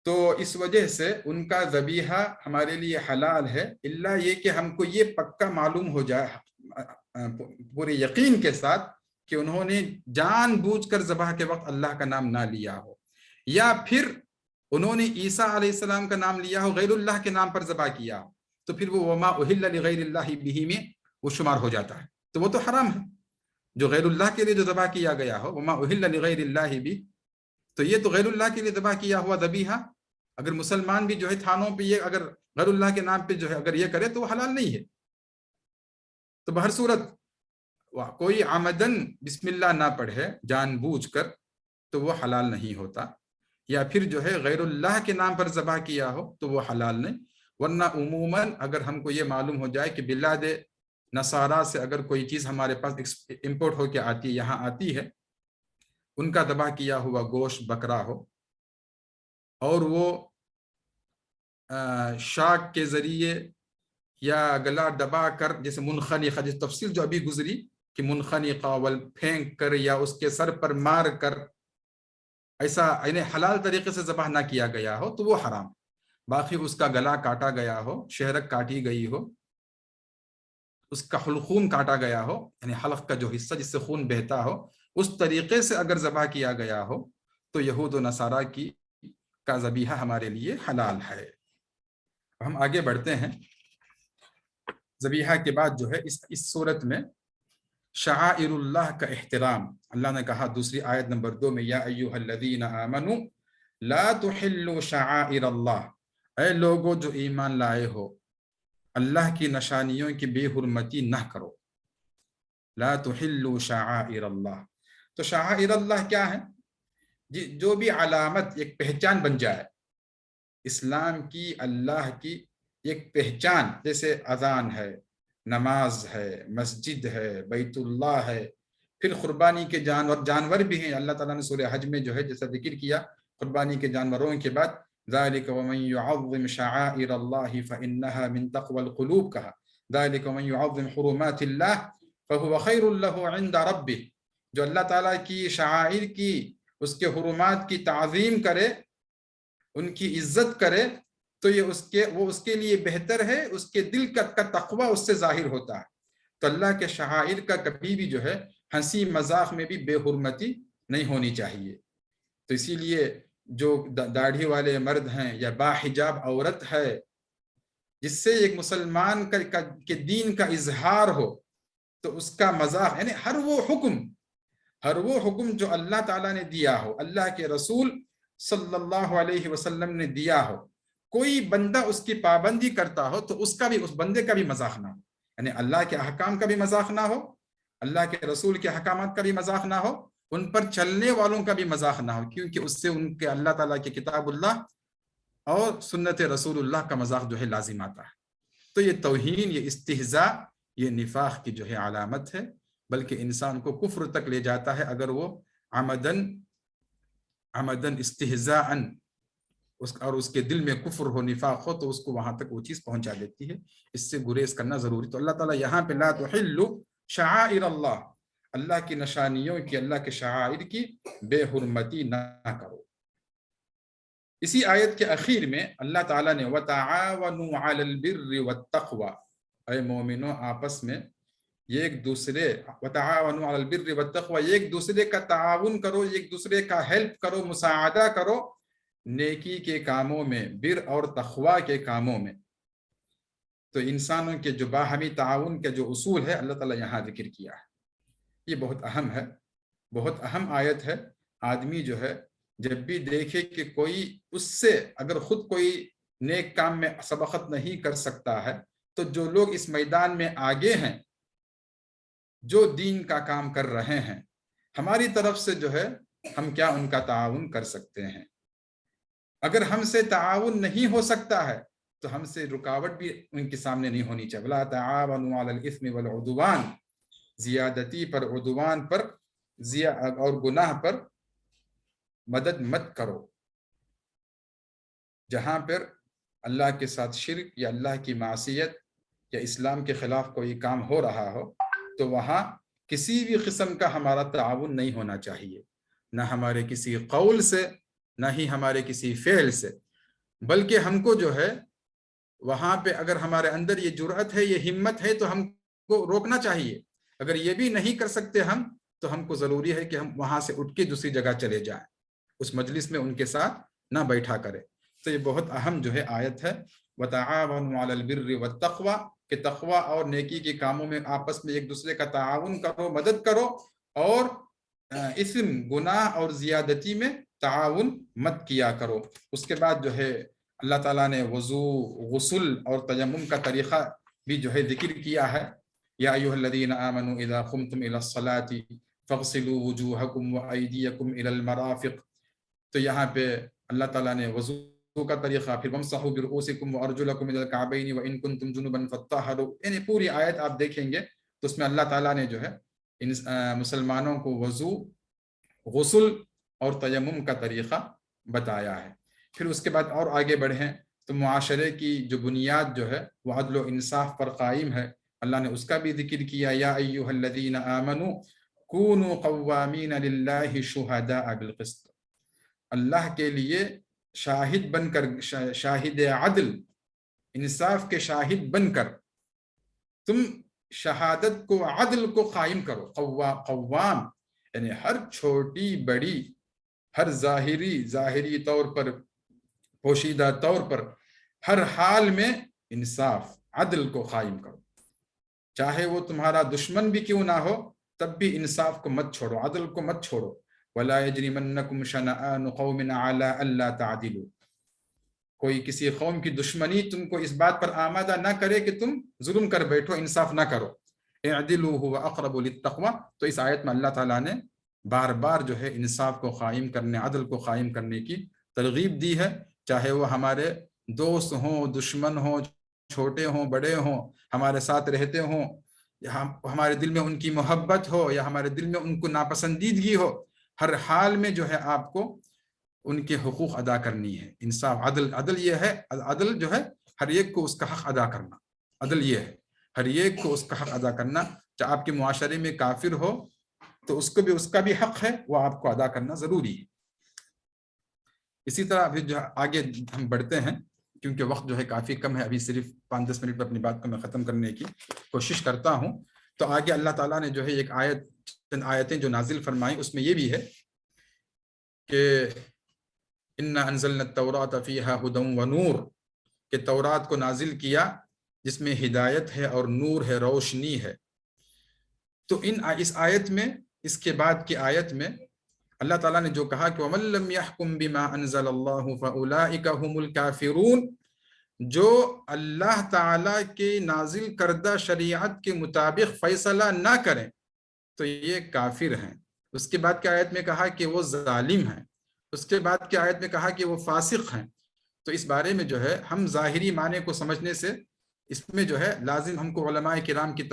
تو اس وجہ سے ان کا ذبیحہ ہمارے لیے حلال ہے، الا یہ کہ ہم کو یہ پکا معلوم ہو جائے پورے یقین کے ساتھ کہ انہوں نے جان بوجھ کر ذبح کے وقت اللہ کا نام نہ لیا ہو، یا پھر انہوں نے عیسیٰ علیہ السلام کا نام لیا ہو، غیر اللہ کے نام پر ذبح کیا ہو، تو پھر وہ وما اہل لغیر اللہ بہ میں وہ شمار ہو جاتا ہے، تو وہ تو حرام ہے. جو غیر اللہ کے لیے جو ذبح کیا گیا ہو وما اہل لغیر اللہ بہ، تو یہ تو غیر اللہ کے لیے ذبح کیا ہوا ذبیحہ اگر مسلمان بھی جو ہے تھانوں پہ یہ اگر غیر اللہ کے نام پہ جو ہے اگر یہ کرے تو وہ حلال نہیں ہے. تو بہر صورت کوئی عمدن بسم اللہ نہ پڑھے جان بوجھ کر تو وہ حلال نہیں ہوتا، یا پھر جو ہے غیر اللہ کے نام پر ذبح کیا ہو تو وہ حلال نہیں. ورنہ عموماً اگر ہم کو یہ معلوم ہو جائے کہ بلاد نصارہ سے اگر کوئی چیز ہمارے پاس امپورٹ ہو کے آتی ہے، یہاں آتی ہے، ان کا ذبح کیا ہوا گوشت بکرا ہو اور وہ شاک کے ذریعے یا گلا دبا کر، جیسے منخنقہ جس تفصیل جو ابھی گزری کہ منخنقہ پھینک کر یا اس کے سر پر مار کر ایسا یعنی حلال طریقے سے ذبح نہ کیا گیا ہو تو وہ حرام. باقی اس کا گلا کاٹا گیا ہو، شہرک کاٹی گئی ہو، اس کا حلقوم کاٹا گیا ہو، یعنی حلق کا جو حصہ جس سے خون بہتا ہو، اس طریقے سے اگر ذبح کیا گیا ہو تو یہود و نصارہ کا ذبیحہ ہمارے لیے حلال ہے. ہم آگے بڑھتے ہیں. ذبیحہ کے بعد جو ہے اس صورت میں شعائر اللہ کا احترام. اللہ نے کہا دوسری آیت نمبر 2 میں یا ایھا الذین آمنوا لا تحلوا شعائر اللہ، اے لوگو جو ایمان لائے ہو اللہ کی نشانیوں کی بے حرمتی نہ کرو. لا تحلوا شعائر اللہ. تو شعائر اللہ کیا ہے؟ جو بھی علامت ایک پہچان بن جائے اسلام کی، اللہ کی ایک پہچان، جیسے اذان ہے، نماز ہے، مسجد ہے، بیت اللہ ہے، پھر قربانی کے جانور بھی ہیں. اللہ تعالیٰ نے سورہ حج میں جو ہے جیسا ذکر کیا قربانی کے جانوروں کے بعد ذالک ومن یعظم شعائر اللہ فانہا من تقوی القلوب کہا. ذالک ومن یعظم حرمات اللہ فہو خیر لہ عند ربہ. جو اللہ تعالیٰ کی شعائر کی، اس کے حرمات کی تعظیم کرے، ان کی عزت کرے، تو یہ وہ اس کے لیے بہتر ہے، اس کے دل کا تقوی اس سے ظاہر ہوتا ہے. تو اللہ کے شعائر کا کبھی بھی جو ہے ہنسی مذاق میں بھی بے حرمتی نہیں ہونی چاہیے. تو اسی لیے جو داڑھی والے مرد ہیں یا باحجاب عورت ہے، جس سے ایک مسلمان کے دین کا اظہار ہو، تو اس کا مذاق یعنی ہر وہ حکم جو اللہ تعالیٰ نے دیا ہو، اللہ کے رسول صلی اللہ علیہ وسلم نے دیا ہو، کوئی بندہ اس کی پابندی کرتا ہو تو اس بندے کا بھی مذاق نہ ہو. یعنی اللہ کے احکام کا بھی مذاق نہ ہو، اللہ کے رسول کے احکامات کا بھی مذاق نہ ہو، ان پر چلنے والوں کا بھی مذاق نہ ہو، کیونکہ اس سے ان کے اللہ تعالیٰ کے کتاب اللہ اور سنت رسول اللہ کا مذاق جو ہے لازم آتا ہے. تو یہ توہین، یہ استہزاء، یہ نفاق کی جو ہے علامت ہے، بلکہ انسان کو کفر تک لے جاتا ہے اگر وہ عمدن استہزاء اور اس کے دل میں کفر ہو، نفاق ہو، تو اس کو وہاں تک وہ چیز پہنچا دیتی ہے. اس سے گریز کرنا ضروری. تو اللہ تعالیٰ یہاں پہ لا تحلوا شعائر اللہ، اللہ کی نشانیوں کی، اللہ کے شعائر کی بے حرمتی نہ کرو. اسی آیت کے اخیر میں اللہ تعالیٰ نے وَتَعَاوَنُوا عَلَى الْبِرِّ وَالتَّقْوَى، اے مومنوں آپس میں یہ ایک دوسرے وتعاونوا علی البر والتقوی، یہ ایک دوسرے کا تعاون کرو، ایک دوسرے کا ہیلپ کرو، مساعدہ کرو نیکی کے کاموں میں، بر اور تقوی کے کاموں میں۔ تو انسانوں کے جو باہمی تعاون کے جو اصول ہے اللہ تعالیٰ یہاں ذکر کیا ہے، یہ بہت اہم ہے، بہت اہم آیت ہے۔ آدمی جو ہے جب بھی دیکھے کہ کوئی اس سے اگر خود کوئی نیک کام میں سبقت نہیں کر سکتا ہے، تو جو لوگ اس میدان میں آگے ہیں، جو دین کا کام کر رہے ہیں، ہماری طرف سے جو ہے ہم کیا ان کا تعاون کر سکتے ہیں۔ اگر ہم سے تعاون نہیں ہو سکتا ہے تو ہم سے رکاوٹ بھی ان کے سامنے نہیں ہونی چاہیے۔ وَلَا تَعَاوَنُوا عَلَى الْإِثْمِ وَالْعُدْوَانِ، زیادتی پر، عدوان پر اور گناہ پر مدد مت کرو۔ جہاں پر اللہ کے ساتھ شرک یا اللہ کی معصیت یا اسلام کے خلاف کوئی کام ہو رہا ہو تو وہاں کسی بھی قسم کا ہمارا تعاون نہیں ہونا چاہیے، نہ ہمارے کسی قول سے، نہ ہی ہمارے کسی فعل سے، بلکہ ہم کو جو ہے وہاں پہ اگر ہمارے اندر یہ جرأت ہے، یہ ہمت ہے تو ہم کو روکنا چاہیے۔ اگر یہ بھی نہیں کر سکتے ہم تو ہم کو ضروری ہے کہ ہم وہاں سے اٹھ کے دوسری جگہ چلے جائیں، اس مجلس میں ان کے ساتھ نہ بیٹھا کرے۔ تو یہ بہت اہم جو ہے آیت ہے، وَتَعَاوَنُوا عَلَى الْبِرِّ وَالتَّقْوَى، کہ تقوی اور نیکی کے کاموں میں آپس میں ایک دوسرے کا تعاون کرو، مدد کرو، اور اسم، گناہ اور زیادتی میں تعاون مت کیا کرو۔ اس کے بعد جو ہے اللہ تعالیٰ نے وضو، غسل اور تیمم کا طریقہ بھی جو ہے ذکر کیا ہے۔ یا ایھا الذین آمنوا اذا قمتم الى الصلاة فاغسلوا وجوہکم وایدیکم الى المرافق۔ تو یہاں پہ اللہ تعالیٰ نے وضو کا طریقہ، پھر وامسحوا برؤوسکم وارجلکم الى الکعبین وان کنتم جنبا فطہروا، یعنی پوری آیت آپ دیکھیں گے تو اس میں اللہ تعالیٰ نے جو ہے مسلمانوں کو وضو، غسل اور تیمم کا طریقہ بتایا ہے۔ پھر اس کے بعد اور آگے بڑھیں تو معاشرے کی جو بنیاد جو ہے وہ عدل و انصاف پر قائم ہے، اللہ نے اس کا بھی ذکر کیا۔ یا ایھا الذین آمنوا کونوا قوامین للہ شہداء بالقسط، اللہ کے لیے شاہد بن کر، شاہد عدل، انصاف کے شاہد بن کر تم شہادت کو، عدل کو قائم کرو۔ قوام یعنی ہر چھوٹی بڑی، ہر ظاہری طور پر، پوشیدہ طور پر، ہر حال میں انصاف، عدل کو قائم کرو، چاہے وہ تمہارا دشمن بھی کیوں نہ ہو، تب بھی انصاف کو مت چھوڑو، عدل کو مت چھوڑو۔ وَلَا يَجْرِمَنَّكُمْ شَنَآنُ قَوْمٍ عَلَىٰ أَلَّا تَعْدِلُوا، کوئی کسی قوم کی دشمنی تم کو اس بات پر آمادہ نہ کرے کہ تم ظلم کر بیٹھو، انصاف نہ کرو۔ اعدلوا هو اقرب للتقوى، تو اس آیت میں اللہ تعالیٰ نے بار بار جو ہے انصاف کو قائم کرنے، عدل کو قائم کرنے کی ترغیب دی ہے، چاہے وہ ہمارے دوست ہوں، دشمن ہوں، چھوٹے ہوں، بڑے ہوں، ہمارے ساتھ رہتے ہوں، یا ہمارے دل میں ان کی محبت ہو، یا ہمارے دل میں ان کو ناپسندیدگی ہو، ہر حال میں جو ہے آپ کو ان کے حقوق ادا کرنی ہے۔ انصاف، عدل یہ ہے، عدل جو ہے ہر ایک کو اس کا حق ادا کرنا، عدل یہ ہے ہر ایک کو اس کا حق ادا کرنا، چاہے آپ کے معاشرے میں کافر ہو تو اس کا بھی حق ہے، وہ آپ کو ادا کرنا ضروری ہے۔ اسی طرح ابھی جو آگے ہم بڑھتے ہیں، کیونکہ وقت جو ہے کافی کم ہے، ابھی صرف 5-10 منٹ میں اپنی بات کو میں ختم کرنے کی کوشش کرتا ہوں۔ تو آگے اللہ تعالیٰ نے جو ہے ایک چند آیتیں جو نازل فرمائیں، اس میں یہ بھی ہے کہ اِنَّا أَنزَلْنَا التَّوْرَاةَ فِيهَا هُدًى وَنُورٌ، کہ تورات کو نازل کیا جس میں ہدایت ہے اور نور ہے، روشنی ہے۔ تو اس آیت میں، اس کے بعد کی آیت میں اللہ تعالیٰ نے جو کہا کہ وَمَن لَّمْ يَحْكُم بِمَا أَنزَلَ اللَّهُ فَأُولَٰئِكَ هُمُ الْكَافِرُونَ، جو اللہ تعالیٰ کے نازل کردہ شریعت کے مطابق فیصلہ نہ کریں تو یہ کافر ہیں۔ اس کے بعد کی آیت میں کہا کہ وہ ظالم ہیں، اس کے بعد کی آیت میں کہا کہ وہ فاسق ہیں۔ تو اس بارے میں جو ہے ہم ظاہری معنی کو سمجھنے سے اس میں جو ہے لازم ہم کو علماء کرام کی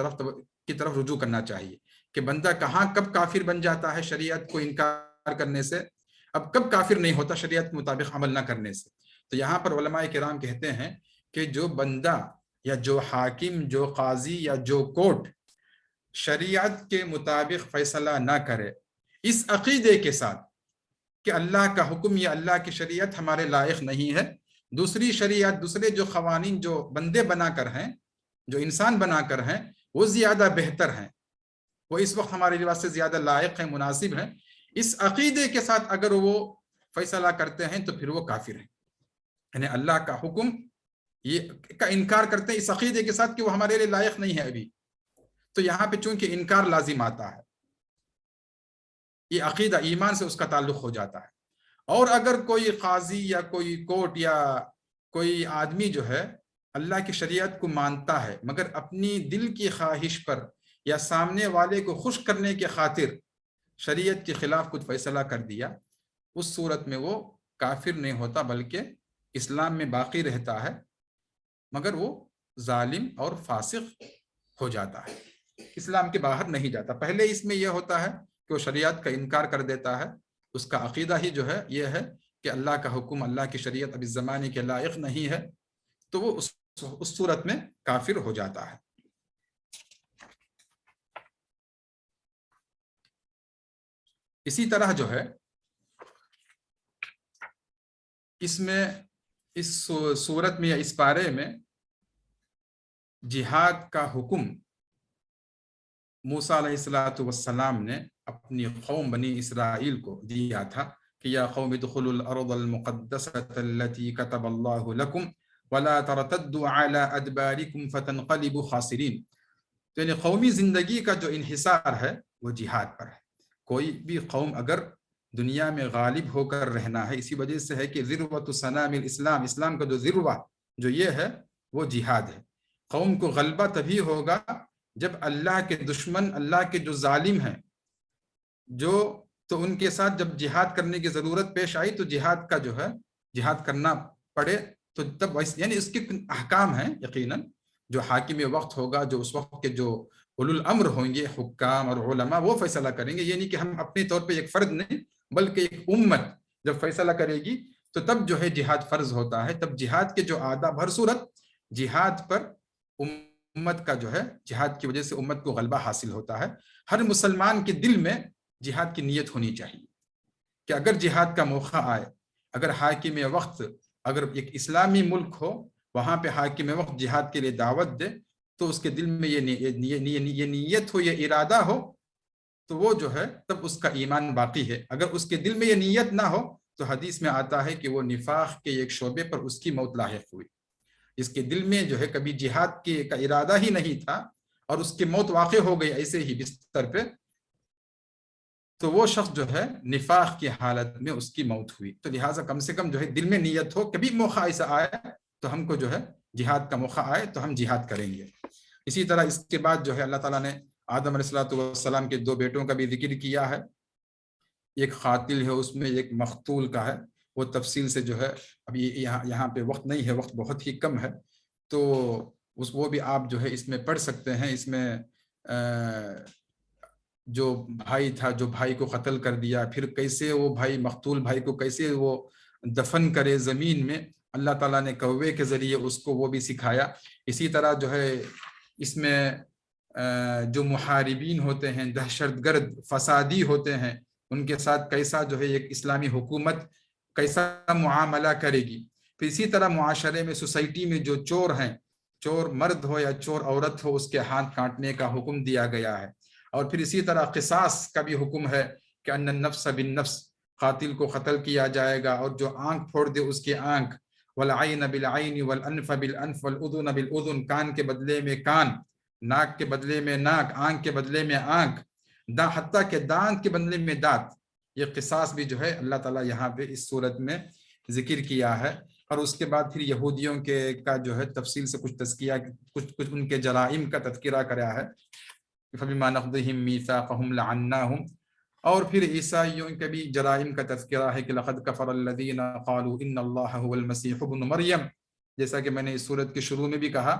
طرف رجوع کرنا چاہیے کہ بندہ کہاں کب کافر بن جاتا ہے شریعت کو انکار کرنے سے، اب کب کافر نہیں ہوتا شریعت کے مطابق عمل نہ کرنے سے۔ تو یہاں پر علماء کرام کہتے ہیں کہ جو بندہ یا جو حاکم، جو قاضی یا جو کورٹ شریعت کے مطابق فیصلہ نہ کرے اس عقیدے کے ساتھ کہ اللہ کا حکم یا اللہ کی شریعت ہمارے لائق نہیں ہے، دوسری شریعت، دوسرے جو قوانین جو بندے بنا کر ہیں، جو انسان بنا کر ہیں، وہ زیادہ بہتر ہیں، وہ اس وقت ہمارے لحاظ سے زیادہ لائق ہیں، مناسب ہیں، اس عقیدے کے ساتھ اگر وہ فیصلہ کرتے ہیں تو پھر وہ کافر ہیں، یعنی اللہ کا حکم یہ کا انکار کرتے ہیں اس عقیدے کے ساتھ کہ وہ ہمارے لیے لائق نہیں ہے ابھی. تو یہاں پہ چونکہ انکار لازم آتا ہے، یہ عقیدہ ایمان سے اس کا تعلق ہو جاتا ہے. اور اگر کوئی قاضی یا کوئی کورٹ یا کوئی آدمی جو ہے اللہ کی شریعت کو مانتا ہے مگر اپنی دل کی خواہش پر یا سامنے والے کو خوش کرنے کے خاطر شریعت کے خلاف کچھ فیصلہ کر دیا، اس صورت میں وہ کافر نہیں ہوتا بلکہ اسلام میں باقی رہتا ہے، مگر وہ ظالم اور فاسق ہو جاتا ہے، اسلام کے باہر نہیں جاتا. پہلے اس میں یہ ہوتا ہے کہ وہ شریعت کا انکار کر دیتا ہے، اس کا عقیدہ ہی جو ہے یہ ہے کہ اللہ کا حکم، اللہ کی شریعت اب اس زمانے کے لائق نہیں ہے، تو وہ اس صورت میں کافر ہو جاتا ہے. اسی طرح جو ہے اس میں اس صورت میں یا اس پارے میں جہاد کا حکم موسیٰ علیہ السلام نے اپنی قوم بنی اسرائیل کو دیا تھا کہ یا قوم ادخلوا الارض المقدسة التي كتب اللہ لکم ولا ترتدوا على ادبارکم فتنقلبوا خاسرین. تو یعنی قومی زندگی کا جو انحصار ہے وہ جہاد پر ہے. کوئی بھی قوم اگر دنیا میں غالب ہو کر رہنا ہے، اسی وجہ سے ہے کہ ذروۃ سنام الاسلام، اسلام کا جو ذروہ جو یہ ہے وہ جہاد ہے. قوم کو غلبہ تبھی ہوگا جب اللہ کے دشمن، اللہ کے جو ظالم ہیں، تو ان کے ساتھ جب جہاد کرنے کی ضرورت پیش آئی تو جہاد کا جو ہے جہاد کرنا پڑے. تو تب یعنی اس کے احکام ہیں یقیناً، جو حاکم وقت ہوگا، جو اس وقت کے جو اولو الامر ہوں گے، حکام اور علماء، وہ فیصلہ کریں گے. یہ نہیں کہ ہم اپنے طور پہ ایک فرد نہیں بلکہ ایک امت جب فیصلہ کرے گی تو تب جو ہے جہاد فرض ہوتا ہے. تب جہاد کے جو آداب، ہر صورت جہاد پر امت کا جو ہے جہاد کی وجہ سے امت کو غلبہ حاصل ہوتا ہے. ہر مسلمان کے دل میں جہاد کی نیت ہونی چاہیے کہ اگر جہاد کا موقع آئے، اگر حاکم وقت، اگر ایک اسلامی ملک ہو، وہاں پہ حاکم وقت جہاد کے لیے دعوت دے تو اس کے دل میں یہ نیت ہو، یہ ارادہ ہو، تو وہ جو ہے تب اس کا ایمان باقی ہے. اگر اس کے دل میں یہ نیت نہ ہو تو حدیث میں آتا ہے کہ وہ نفاق کے ایک شعبے پر اس کی موت لاحق ہوئی. جس کے دل میں جو ہے کبھی جہاد کا ارادہ ہی نہیں تھا اور اس کی موت واقع ہو گئی ایسے ہی بستر پہ، تو وہ شخص جو ہے نفاق کی حالت میں اس کی موت ہوئی. تو لہٰذا کم سے کم جو ہے دل میں نیت ہو، کبھی موقع ایسا آئے تو ہم کو جو ہے جہاد کا موقع آئے تو ہم جہاد کریں گے. اسی طرح اس کے بعد جو ہے اللہ تعالیٰ نے آدم علیہ السلام کے 2 بیٹوں کا بھی ذکر کیا ہے. ایک قاتل ہے اس میں، ایک مقتول کا ہے. وہ تفصیل سے جو ہے اب یہاں پہ وقت نہیں ہے، وقت بہت ہی کم ہے، تو وہ بھی آپ جو ہے اس میں پڑھ سکتے ہیں. اس میں جو بھائی تھا، جو بھائی کو قتل کر دیا، پھر کیسے وہ بھائی مقتول بھائی کو کیسے وہ دفن کرے زمین میں، اللہ تعالیٰ نے کوے کے ذریعے اس کو وہ بھی سکھایا. اسی طرح جو ہے اس میں جو محاربین ہوتے ہیں، دہشت گرد فسادی ہوتے ہیں، ان کے ساتھ کیسا جو ہے ایک اسلامی حکومت کیسا معاملہ کرے گی. پھر اسی طرح معاشرے میں، سوسائٹی میں جو چور ہیں، چور مرد ہو یا چور عورت ہو، اس کے ہاتھ کاٹنے کا حکم دیا گیا ہے. اور پھر اسی طرح قصاص کا بھی حکم ہے کہ ان النفس بالنفس، قاتل کو قتل کیا جائے گا، اور جو آنکھ پھوڑ دے اس کی آنکھ، والعین بالعین والانف بالانف والاذن بالاذن، کان کے بدلے میں کان، ناک کے بدلے میں ناک، آنکھ کے بدلے میں آنکھ، حتیٰ کہ دانت کے بدلے میں دانت. یہ قصاص بھی جو ہے اللہ تعالیٰ یہاں پہ اس صورت میں ذکر کیا ہے. اور اس کے بعد پھر یہودیوں کا جو ہے تفصیل سے کچھ تذکیہ، کچھ ان کے جرائم کا تذکرہ کرا ہے. فَبِمَا نَقْضِهِمْ مِيثَاقَهُمْ لَعَنَّاهُمْ. اور پھر عیسائیوں کے بھی جرائم کا تذکرہ ہے کہ لَقَدْ كَفَرَ الَّذِينَ قَالُوا إِنَّ اللَّهَ هُوَ الْمَسِيحُ ابْنُ مَرْيَمَ. جیسا کہ میں نے اس صورت کے شروع میں بھی کہا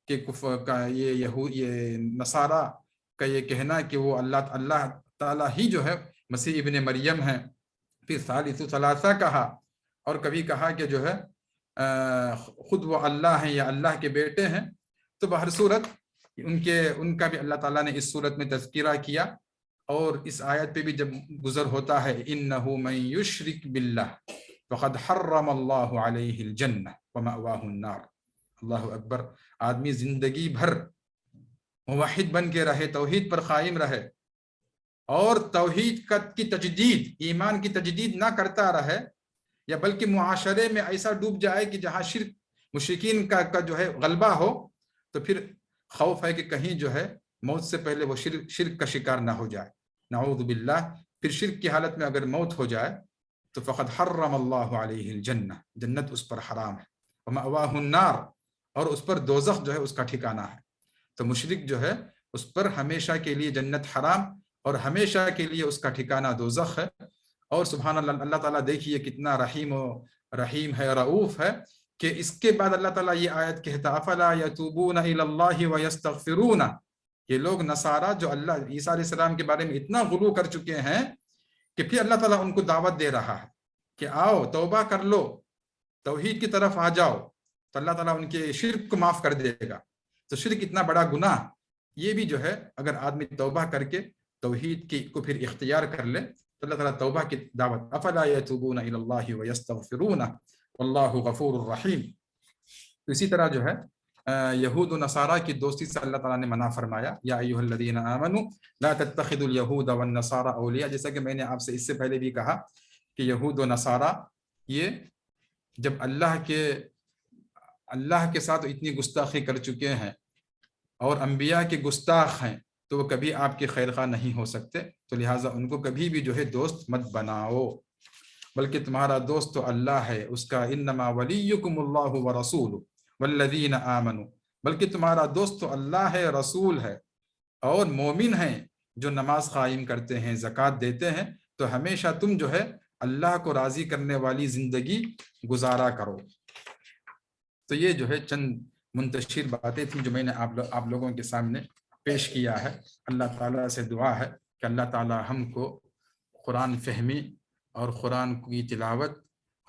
کہ یہ نصارہ کا یہ کہنا کہ وہ اللہ تعالیٰ ہی جو ہے مسیح ابن مریم ہیں. پھر ثالث ثلاثہ کہا، اور کبھی کہا کہ جو ہے خود وہ اللہ ہیں یا اللہ کے بیٹے ہیں. تو بہر صورت ان کا بھی اللہ تعالیٰ نے اس صورت میں تذکرہ کیا. اور اس آیت پہ بھی جب گزر ہوتا ہے انہ من یشرک باللہ فقد حرم اللہ علیہ الجنہ ومأواہ النار. اللہ اکبر. آدمی زندگی بھر موحد بن کے رہے، توحید پر قائم رہے، اور توحید کی تجدید، ایمان کی تجدید نہ کرتا رہے، یا بلکہ معاشرے میں ایسا ڈوب جائے کہ جہاں شرک مشرکین کا جو ہے غلبہ ہو، تو پھر خوف ہے کہ کہیں جو ہے موت سے پہلے وہ شرک کا شکار نہ ہو جائے، نعوذ باللہ۔ پھر شرک کی حالت میں اگر موت ہو جائے تو فقد حرم اللہ علیہ الجنہ، جنت اس پر حرام ہے، ومأواہ النار، اور اس پر دوزخ جو ہے اس کا ٹھکانہ ہے۔ تو مشرک جو ہے اس پر ہمیشہ کے لیے جنت حرام اور ہمیشہ کے لیے اس کا ٹھکانہ دوزخ ہے۔ اور سبحان اللہ، اللہ تعالیٰ دیکھیے کتنا رحیم ہے، رؤوف ہے، کہ اس کے بعد اللہ تعالیٰ یہ آیت کہتا افلا یتوبون الی اللہ ویستغفرون، یہ لوگ نصارہ جو اللہ عیسیٰ علیہ السلام کے بارے میں اتنا غلو کر چکے ہیں کہ پھر اللہ تعالیٰ ان کو دعوت دے رہا ہے کہ آؤ توبہ کر لو، توحید کی طرف آ جاؤ، تو اللہ تعالیٰ ان کے شرک کو معاف کر دے گا۔ تو شرک اتنا بڑا گناہ، یہ بھی جو ہے اگر آدمی توبہ کر کے توحید کو پھر اختیار کر لے تو اللہ تعالیٰ توبہ کی دعوت، افلا یتوبون الی اللہ ویستغفرون واللہ غفور الرحیم۔ تو اسی طرح جو ہے یہود و نصارہ کی دوستی سے اللہ تعالیٰ نے منع فرمایا، یا ایھا الذین آمنوا لا تتخذوا الیہود والنصارى اولیاء، جیسا کہ میں نے آپ سے اس سے پہلے بھی کہا کہ یہود و نصارہ یہ جب اللہ کے ساتھ اتنی گستاخی کر چکے ہیں اور انبیاء کے گستاخ ہیں تو وہ کبھی آپ کے خیر خواہ نہیں ہو سکتے، تو لہٰذا ان کو کبھی بھی جو ہے دوست مت بناؤ، بلکہ تمہارا دوست تو اللہ ہے، اس کا انما ولیکم اللہ ورسولہ والذین آمنوا، بلکہ تمہارا دوست تو اللہ ہے، رسول ہے اور مومن ہیں جو نماز قائم کرتے ہیں، زکوٰۃ دیتے ہیں، تو ہمیشہ تم جو ہے اللہ کو راضی کرنے والی زندگی گزارا کرو۔ تو یہ جو ہے چند منتشر باتیں تھیں جو میں نے آپ لوگوں کے سامنے پیش کیا ہے۔ اللہ تعالیٰ سے دعا ہے کہ اللہ تعالیٰ ہم کو قرآن فہمی اور قرآن کی تلاوت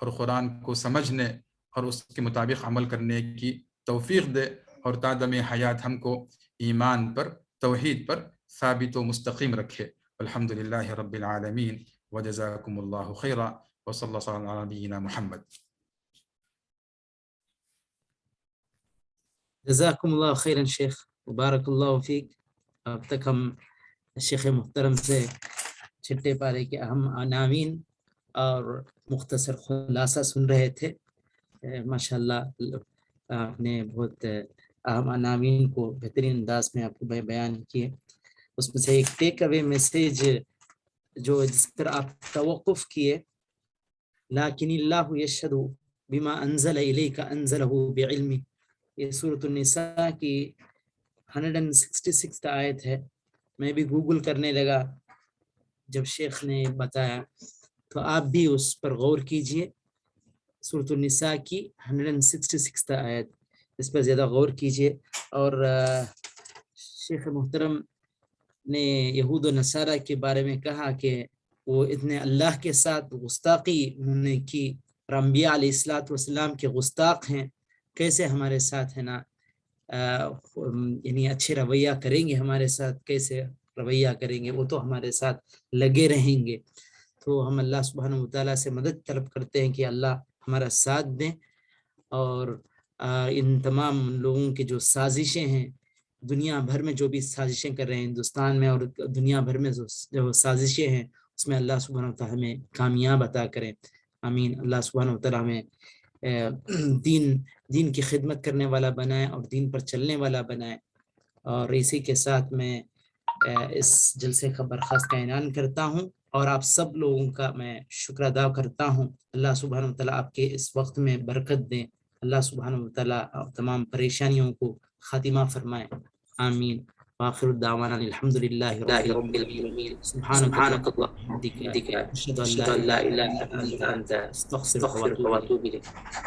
اور قرآن کو سمجھنے اور اس کے مطابق عمل کرنے کی توفیق دے، اور تا دم حیات ہم کو ایمان پر، توحید پر ثابت و مستقیم رکھے۔ الحمدللہ رب العالمین، وجزاکم اللہ خیرا، وصلی اللہ علی نبینا محمد۔ جزاکم اللہ خیرا شیخ، مبارک اللہ فیک۔ اب تک ہم شیخ محترم سے چھٹے پارے کے اہم عناوین اور مختصر خلاصہ سن رہے تھے۔ ماشاءاللہ آپ نے بہت اہم عناوین کو بہترین انداز میں آپ کو بیان کیے۔ اس میں سے ایک ٹیک اوے میسیج جس پر آپ توقف کیے، لیکن اللہ یشہد بما انزل الیک انزلہ بعلمہ، یہ سورۃ النساء کی 166 آیت ہے۔ میں بھی گوگل کرنے لگا جب شیخ نے بتایا، تو آپ بھی اس پر غور کیجئے۔ سورۃ النساء کی 166 آیت، اس پر زیادہ غور کیجئے۔ اور شیخ محترم نے یہود و نصارہ کے بارے میں کہا کہ وہ اتنے اللہ کے ساتھ گستاخی انہوں نے کی، اور انبیاء علیہ السلام کے گستاخ ہیں، کیسے ہمارے ساتھ ہے نا یعنی اچھے رویہ کریں گے، ہمارے ساتھ کیسے رویہ کریں گے، وہ تو ہمارے ساتھ لگے رہیں گے۔ تو ہم اللہ سبحانہ وتعالیٰ سے مدد طلب کرتے ہیں کہ اللہ ہمارا ساتھ دیں، اور ان تمام لوگوں کی جو سازشیں ہیں، دنیا بھر میں جو بھی سازشیں کر رہے ہیں، ہندوستان میں اور دنیا بھر میں جو سازشیں ہیں، اس میں اللہ سبحانہ وتعالیٰ ہمیں کامیاب عطا کریں، آمین۔ اللہ سبحانہ وتعالیٰ ہمیں دین کی خدمت کرنے والا بنائے اور دین پر چلنے والا بنائے۔ اور اسی کے ساتھ میں اس جلسے کا برخاست کا اعلان کرتا ہوں، اور آپ سب لوگوں کا میں شکر ادا کرتا ہوں۔ اللہ سبحانہ وتعالیٰ آپ کے اس وقت میں برکت دیں، اللہ سبحانہ وتعالیٰ تمام پریشانیوں کو خاتمہ فرمائے، آمین۔ وآخر دعوانا الحمدللہ رب العالمین، سبحانک اللہم وبحمدک، اشہد ان لا الہ الا انت، استغفرک واتوب الیک۔